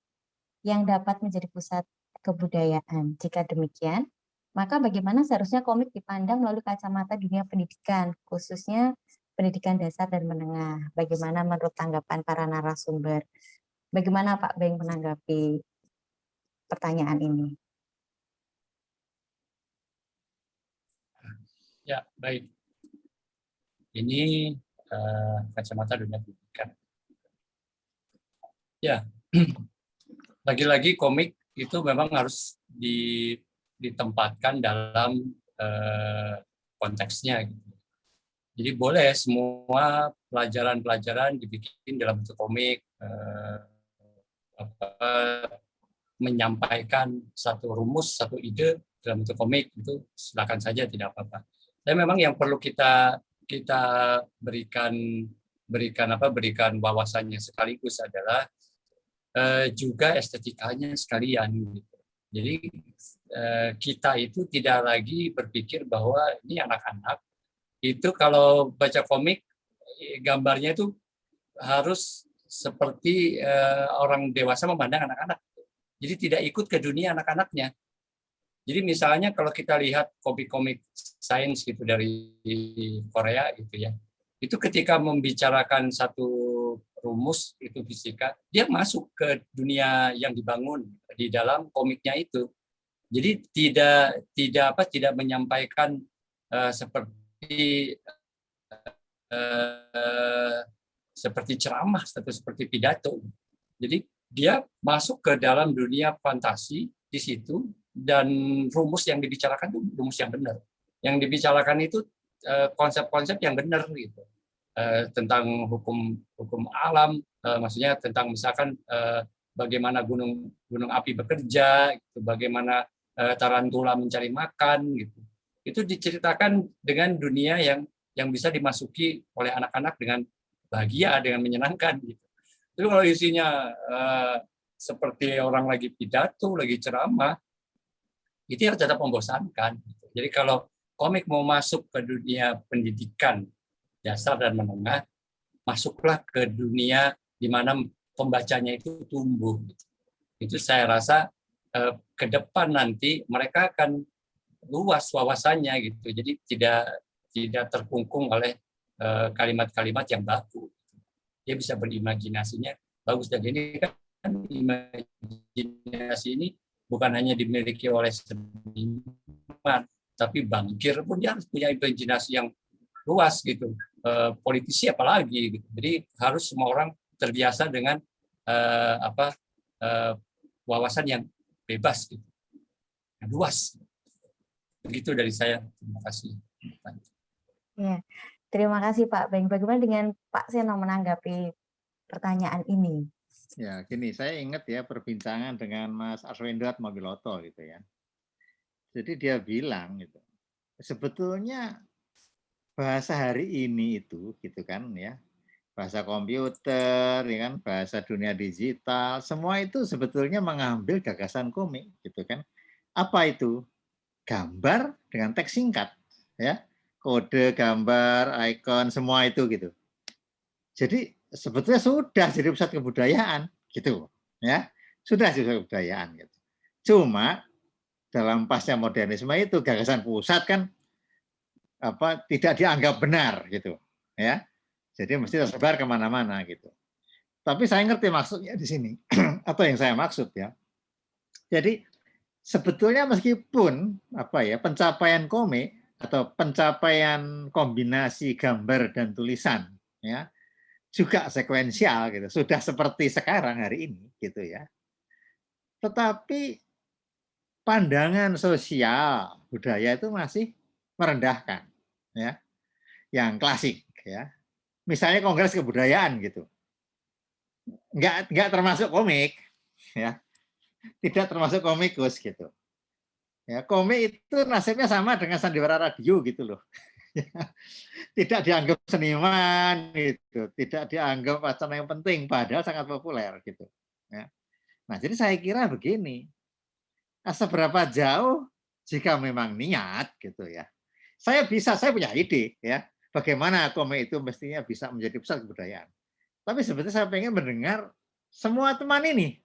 yang dapat menjadi pusat kebudayaan. Jika demikian, maka bagaimana seharusnya komik dipandang melalui kacamata dunia pendidikan, khususnya pendidikan dasar dan menengah. Bagaimana menurut tanggapan para narasumber? Bagaimana Pak Beng menanggapi pertanyaan ini? Ya, baik. Ini kacamata dunia pendidikan. Ya, lagi-lagi komik itu memang harus ditempatkan dalam konteksnya. Gitu. Jadi boleh semua pelajaran-pelajaran dibikin dalam bentuk komik, menyampaikan satu rumus, satu ide dalam bentuk komik, itu silakan saja, tidak apa-apa. Tapi memang yang perlu kita berikan wawasannya sekaligus adalah juga estetikanya sekalian. Gitu. Jadi kita itu tidak lagi berpikir bahwa ini anak-anak itu kalau baca komik gambarnya itu harus seperti orang dewasa memandang anak-anak. Jadi tidak ikut ke dunia anak-anaknya. Jadi misalnya kalau kita lihat komik-komik sains gitu dari Korea gitu ya, itu ketika membicarakan satu rumus itu fisika, dia masuk ke dunia yang dibangun di dalam komiknya itu. Jadi tidak menyampaikan seperti ceramah atau seperti pidato. Jadi dia masuk ke dalam dunia fantasi di situ, dan rumus yang dibicarakan itu rumus yang benar. Yang dibicarakan itu konsep-konsep yang benar gitu. Tentang hukum alam, maksudnya tentang misalkan bagaimana gunung api bekerja, gitu, bagaimana tarantula mencari makan, gitu. Itu diceritakan dengan dunia yang bisa dimasuki oleh anak-anak dengan bahagia, dengan menyenangkan, gitu. Tapi kalau isinya seperti orang lagi pidato, lagi ceramah, itu yang tetap membosankan. Gitu. Jadi kalau komik mau masuk ke dunia pendidikan dasar dan menengah, masuklah ke dunia di mana pembacanya itu tumbuh. Itu saya rasa ke depan nanti mereka akan luas wawasannya gitu. Jadi tidak terkungkung oleh kalimat-kalimat yang baku. Dia bisa berimajinasinya bagus, dan ini kan imajinasi ini bukan hanya dimiliki oleh seniman, tapi bankir pun dia harus punya imajinasi yang luas gitu. Politisi apalagi gitu. Jadi harus semua orang terbiasa dengan wawasan yang bebas gitu. Yang luas. Begitu dari saya. Terima kasih. Ya, terima kasih Pak Beng. Bagaimana dengan Pak Seno menanggapi pertanyaan ini? Ya, gini, saya ingat ya perbincangan dengan Mas Arswendo Atmawiloto gitu ya. Jadi dia bilang gitu, sebetulnya bahasa hari ini itu gitu kan ya, bahasa komputer, ya kan, bahasa dunia digital, semua itu sebetulnya mengambil gagasan komik gitu kan. Apa itu? Gambar dengan teks singkat, ya, kode, gambar, icon, semua itu gitu. Jadi sebetulnya sudah jadi pusat kebudayaan gitu, ya, sudah jadi pusat kebudayaan gitu. Cuma dalam pasca modernisme itu gagasan pusat kan tidak dianggap benar gitu, ya. Jadi mesti tersebar kemana-mana gitu. Tapi saya ngerti maksudnya di sini, apa yang saya maksud ya. Jadi sebetulnya meskipun pencapaian komik atau pencapaian kombinasi gambar dan tulisan ya juga sekuensial gitu, sudah seperti sekarang hari ini gitu ya. Tetapi pandangan sosial budaya itu masih merendahkan ya, yang klasik ya. Misalnya kongres kebudayaan gitu, nggak termasuk komik ya, tidak termasuk komikus gitu ya. Komik itu nasibnya sama dengan sandiwara radio gitu loh. Tidak dianggap seniman gitu, tidak dianggap wacana yang penting, padahal sangat populer gitu ya. Nah, jadi saya kira begini, seberapa jauh jika memang niat gitu ya, saya punya ide ya, bagaimana komik itu mestinya bisa menjadi pusat kebudayaan. Tapi sebetulnya saya pengen mendengar semua teman ini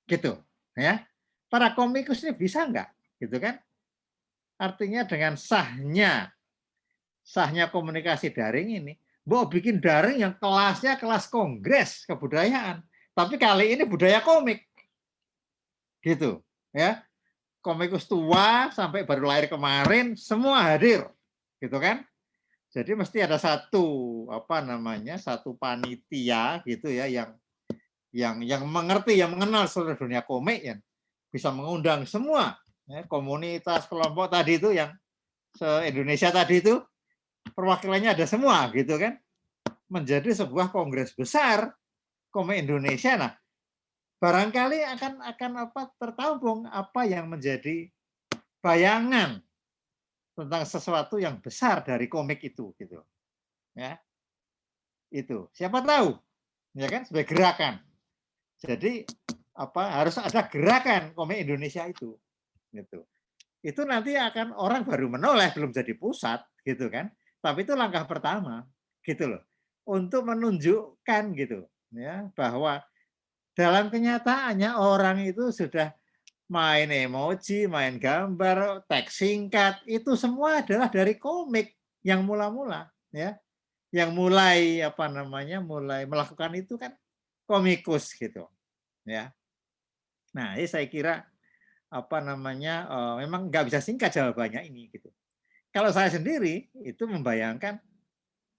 gitu ya, para komikus ini bisa nggak gitu kan. Artinya dengan sahnya komunikasi daring ini, mau bikin daring yang kelasnya kelas kongres kebudayaan, tapi kali ini budaya komik gitu ya. Komikus tua sampai baru lahir kemarin semua hadir gitu kan. Jadi mesti ada satu satu panitia gitu ya yang mengerti, yang mengenal seluruh dunia komik, yang bisa mengundang semua ya, komunitas, kelompok tadi itu yang se-Indonesia tadi itu perwakilannya ada semua gitu kan, menjadi sebuah kongres besar komik Indonesia. Nah, barangkali akan tertampung apa yang menjadi bayangan tentang sesuatu yang besar dari komik itu gitu. Ya. Itu. Siapa tahu ya kan, sebagai gerakan. Jadi harus ada gerakan komik Indonesia itu gitu. Itu nanti akan orang baru menoleh, belum jadi pusat gitu kan. Tapi itu langkah pertama gitu loh. Untuk menunjukkan gitu ya bahwa dalam kenyataannya orang itu sudah main emoji, main gambar, teks singkat, itu semua adalah dari komik yang mula-mula ya. Yang mulai mulai melakukan itu kan komikus gitu ya. Nah, ini saya kira memang nggak bisa singkat jawabannya ini gitu. Kalau saya sendiri itu membayangkan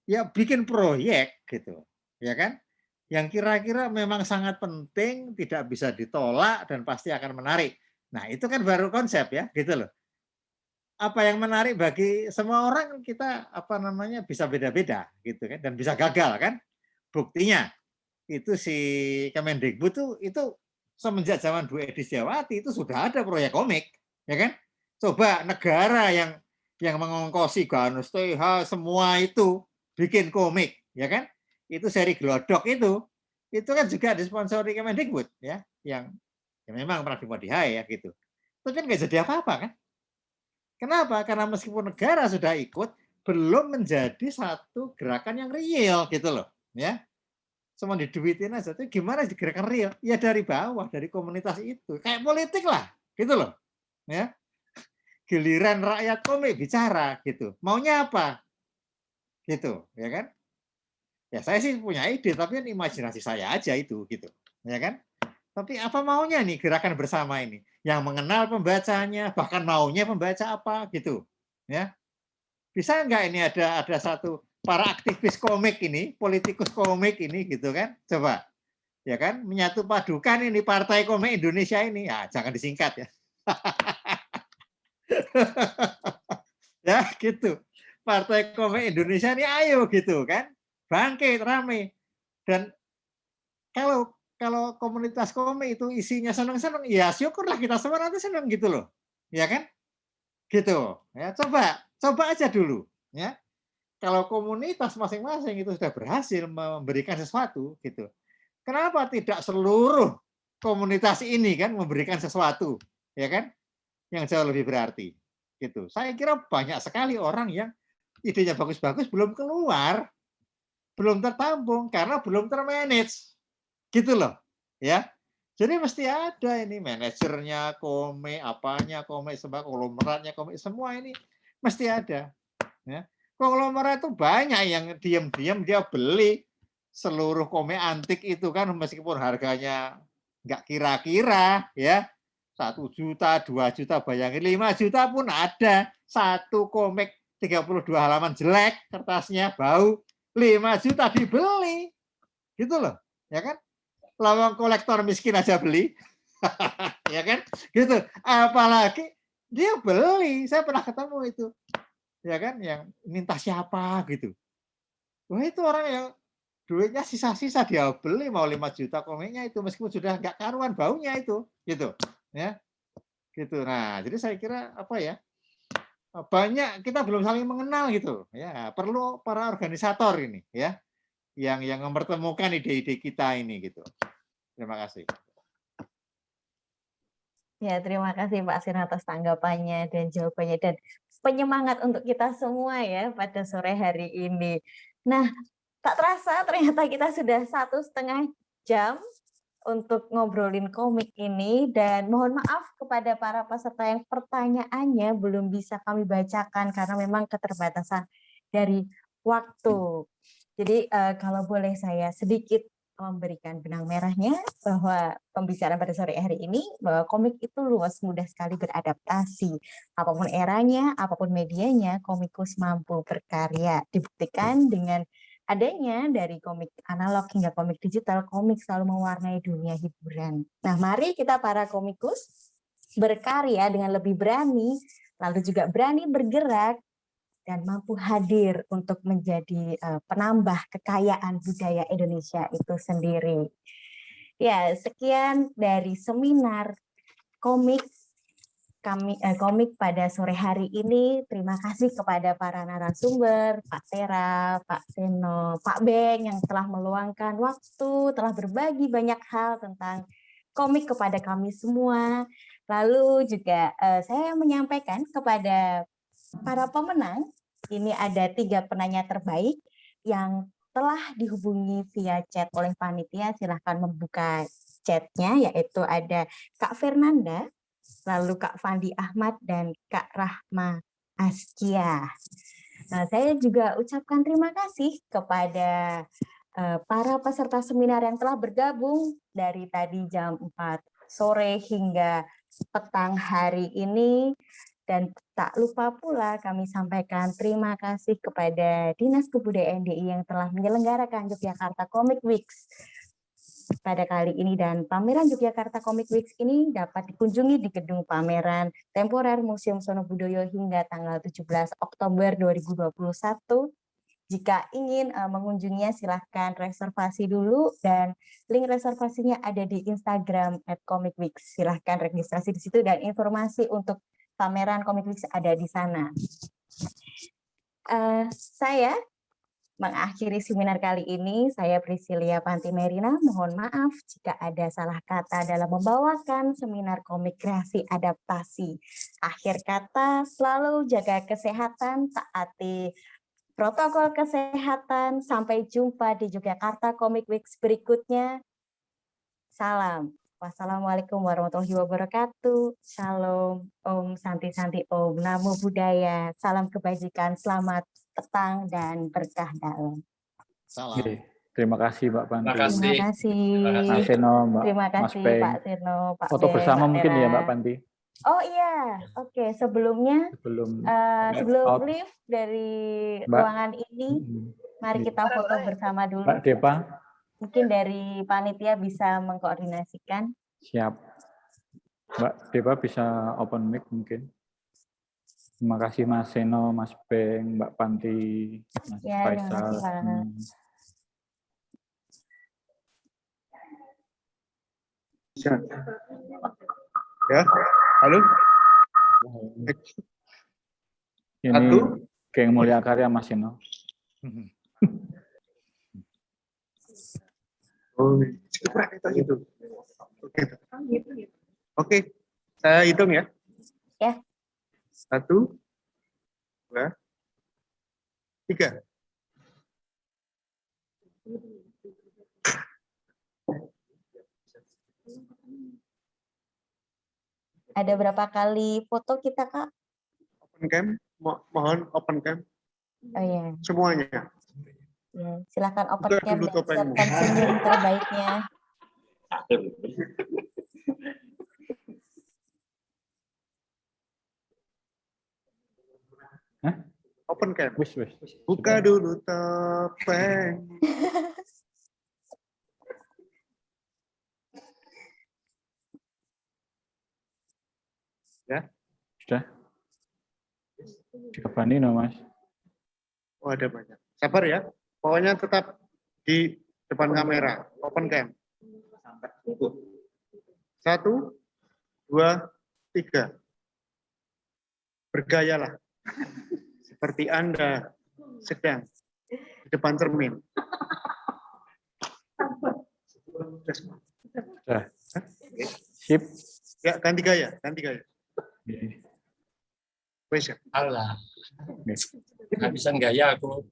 ya bikin proyek gitu, ya kan? Yang kira-kira memang sangat penting, tidak bisa ditolak dan pasti akan menarik. Nah, itu kan baru konsep ya, gitu loh. Apa yang menarik bagi semua orang kita bisa beda-beda gitu kan, dan bisa gagal kan? Buktinya itu si Kemendikbud itu semenjak zaman Bu Edi Setiawati itu sudah ada proyek komik, ya kan? Coba negara yang mengongkosi Ganus TH semua itu bikin komik, ya kan? Itu seri Glodok itu kan juga disponsori Kemendikbud, ya, yang memang pernah dimodifikasi ya gitu. Tapi kan nggak jadi apa-apa kan? Kenapa? Karena meskipun negara sudah ikut, belum menjadi satu gerakan yang real gitu loh, ya. Cuma diduitin aja. Tapi gimana gerakan real? Ya dari bawah, dari komunitas itu. Kayak politik lah, gitu loh. Ya. Giliran rakyat komik bicara gitu. Maunya apa? Gitu, ya kan? Ya saya sih punya ide, tapi kan imajinasi saya aja itu gitu. Ya kan? Tapi apa maunya nih gerakan bersama ini? Yang mengenal pembacanya, bahkan maunya pembaca apa gitu. Ya. Bisa nggak ini ada satu para aktivis komik ini, politikus komik ini gitu kan? Coba. Ya kan? Menyatu padukan ini Partai Komik Indonesia ini. Ya, jangan disingkat ya. Ya, gitu. Partai Komik Indonesia ini ayo gitu kan. Bangkit rame. Dan kalau komunitas komik itu isinya senang-senang, ya syukurlah kita semua nanti senang gitu loh. Ya kan? Gitu. Ya, coba aja dulu, ya. Kalau komunitas masing-masing itu sudah berhasil memberikan sesuatu gitu. Kenapa tidak seluruh komunitas ini kan memberikan sesuatu, ya kan? Yang jauh lebih berarti. Gitu. Saya kira banyak sekali orang yang idenya bagus-bagus belum keluar, belum tertampung karena belum termanage. Gitu loh, ya. Jadi mesti ada ini manajernya komik, apanya komik, konglomeratnya komik, semua ini mesti ada. Ya. Konglomerat itu banyak yang diam-diam dia beli seluruh komik antik itu kan meskipun harganya nggak kira-kira ya 1 juta, 2 juta, bayangin 5 juta pun ada satu komik 32 halaman jelek, kertasnya bau, 5 juta dibeli, gitu loh, ya kan? Lawang kolektor miskin aja beli, ya kan? Gitu. Apalagi dia beli, saya pernah ketemu itu, ya kan? Yang minta siapa gitu. Wah itu orang yang duitnya sisa-sisa dia beli mau 5 juta komiknya itu meskipun sudah nggak karuan baunya itu, gitu, ya, gitu. Nah jadi saya kira banyak kita belum saling mengenal gitu, ya perlu para organisator ini, ya, yang mempertemukan ide-ide kita ini gitu. Terima kasih. Ya, terima kasih Pak Sin atas tanggapannya dan jawabannya dan penyemangat untuk kita semua ya pada sore hari ini. Nah, tak terasa ternyata kita sudah 1,5 jam untuk ngobrolin komik ini dan mohon maaf kepada para peserta yang pertanyaannya belum bisa kami bacakan karena memang keterbatasan dari waktu. Jadi kalau boleh saya sedikit memberikan benang merahnya bahwa pembicaraan pada sore hari ini bahwa komik itu luas, mudah sekali beradaptasi. Apapun eranya, apapun medianya, komikus mampu berkarya. Dibuktikan dengan adanya dari komik analog hingga komik digital, komik selalu mewarnai dunia hiburan. Nah, mari kita para komikus berkarya dengan lebih berani, lalu juga berani bergerak, dan mampu hadir untuk menjadi penambah kekayaan budaya Indonesia itu sendiri. Ya, sekian dari seminar komik komik pada sore hari ini. Terima kasih kepada para narasumber, Pak Tera, Pak Seno, Pak Beng yang telah meluangkan waktu, telah berbagi banyak hal tentang komik kepada kami semua. Lalu juga saya menyampaikan kepada para pemenang, ini ada 3 penanya terbaik yang telah dihubungi via chat oleh panitia. Silahkan membuka chatnya, yaitu ada Kak Fernanda, lalu Kak Fandi Ahmad, dan Kak Rahma Askia. Nah, saya juga ucapkan terima kasih kepada para peserta seminar yang telah bergabung dari tadi jam 4 sore hingga petang hari ini. Dan tak lupa pula kami sampaikan terima kasih kepada Dinas Kebudayaan DI yang telah menyelenggarakan Yogyakarta Comic Weeks pada kali ini, dan pameran Yogyakarta Comic Weeks ini dapat dikunjungi di gedung pameran temporer Museum Sonobudoyo hingga tanggal 17 Oktober 2021. Jika ingin mengunjunginya, silahkan reservasi dulu, dan link reservasinya ada di Instagram @comicweeks. Silahkan registrasi di situ, dan informasi untuk pameran Comic Weeks ada di sana. Saya mengakhiri seminar kali ini. Saya Priscilia Pantimerina. Mohon maaf jika ada salah kata dalam membawakan seminar komik kreasi adaptasi. Akhir kata, selalu jaga kesehatan, taati protokol kesehatan. Sampai jumpa di Yogyakarta Comic Weeks berikutnya. Salam. Wassalamualaikum warahmatullahi wabarakatuh. Shalom, Om Santi Santi Om, Namo Buddhaya, salam kebajikan, selamat petang dan berkah dalam. Salam. Oke, terima kasih Mbak Panti. Terima kasih. Terima kasih. Mas Seno, Mbak, Terima Mas kasih Beng. Pak Seno, Pak Foto Beng, bersama Mbak mungkin Tera. ya Mbak Panti. Oh iya, oke. Sebelumnya, Sebelum sebelum out. live dari Mbak. ruangan ini, mari kita foto bersama dulu. Mbak Depa. Mungkin dari panitia bisa mengkoordinasikan. Siap. Mbak Depa bisa open mic mungkin. Terima kasih Mas Seno, Mas Beng, Mbak Panti, Mas Ya, terima Faisal. kasih Pak. Ya, halo. Ini Geng Mulia Karya Mas Seno. Oh, gitu. Oke, saya hitung ya. Ya. 1, 2, 3. Ada berapa kali foto kita, Kak? Open cam, mohon open cam. Oh iya. Semuanya. Ya, silakan open Buka cam dulu dan topengmu. siapkan senyum terbaiknya. Hah? Open cam. Wis. Buka dulu topeng. Ya. Sudah. Jawabannya no, Mas. Oh, ada banyak. Sabar ya. Pokoknya tetap di depan kamera. Open cam. 1, 2, 3. Bergayalah. Seperti Anda sedang di depan cermin. Sudah. Sip. Ya, ganti gaya. Oke. Wes ya. Allah. Nggak bisa gaya aku.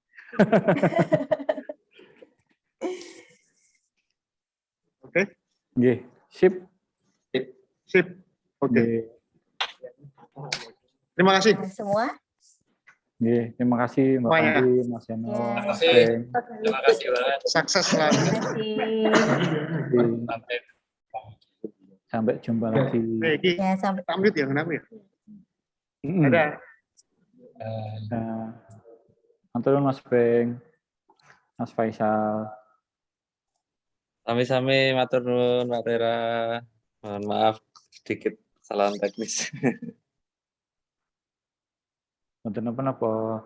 Oke. Nggih, sip. Sip. Oke. Nggih. Terima kasih. Semua. Nggih, terima kasih Mbak Semuanya. Pandi, Mas Heno, Ya. Mas Terima kasih. Beng. Terima kasih banget. Sukses selalu. Terima kasih. Sampai Sampai jumpa lagi. Iki, Ya, sampai kita mute ya, kenapa ya? Mm-mm. Ada. Nah, matur nuwun Mas Beng, Mas Faisal. Sami-sami matur nuwun Mbak Tera. Mohon maaf sedikit kesalahan teknis. Wonten napa-napa.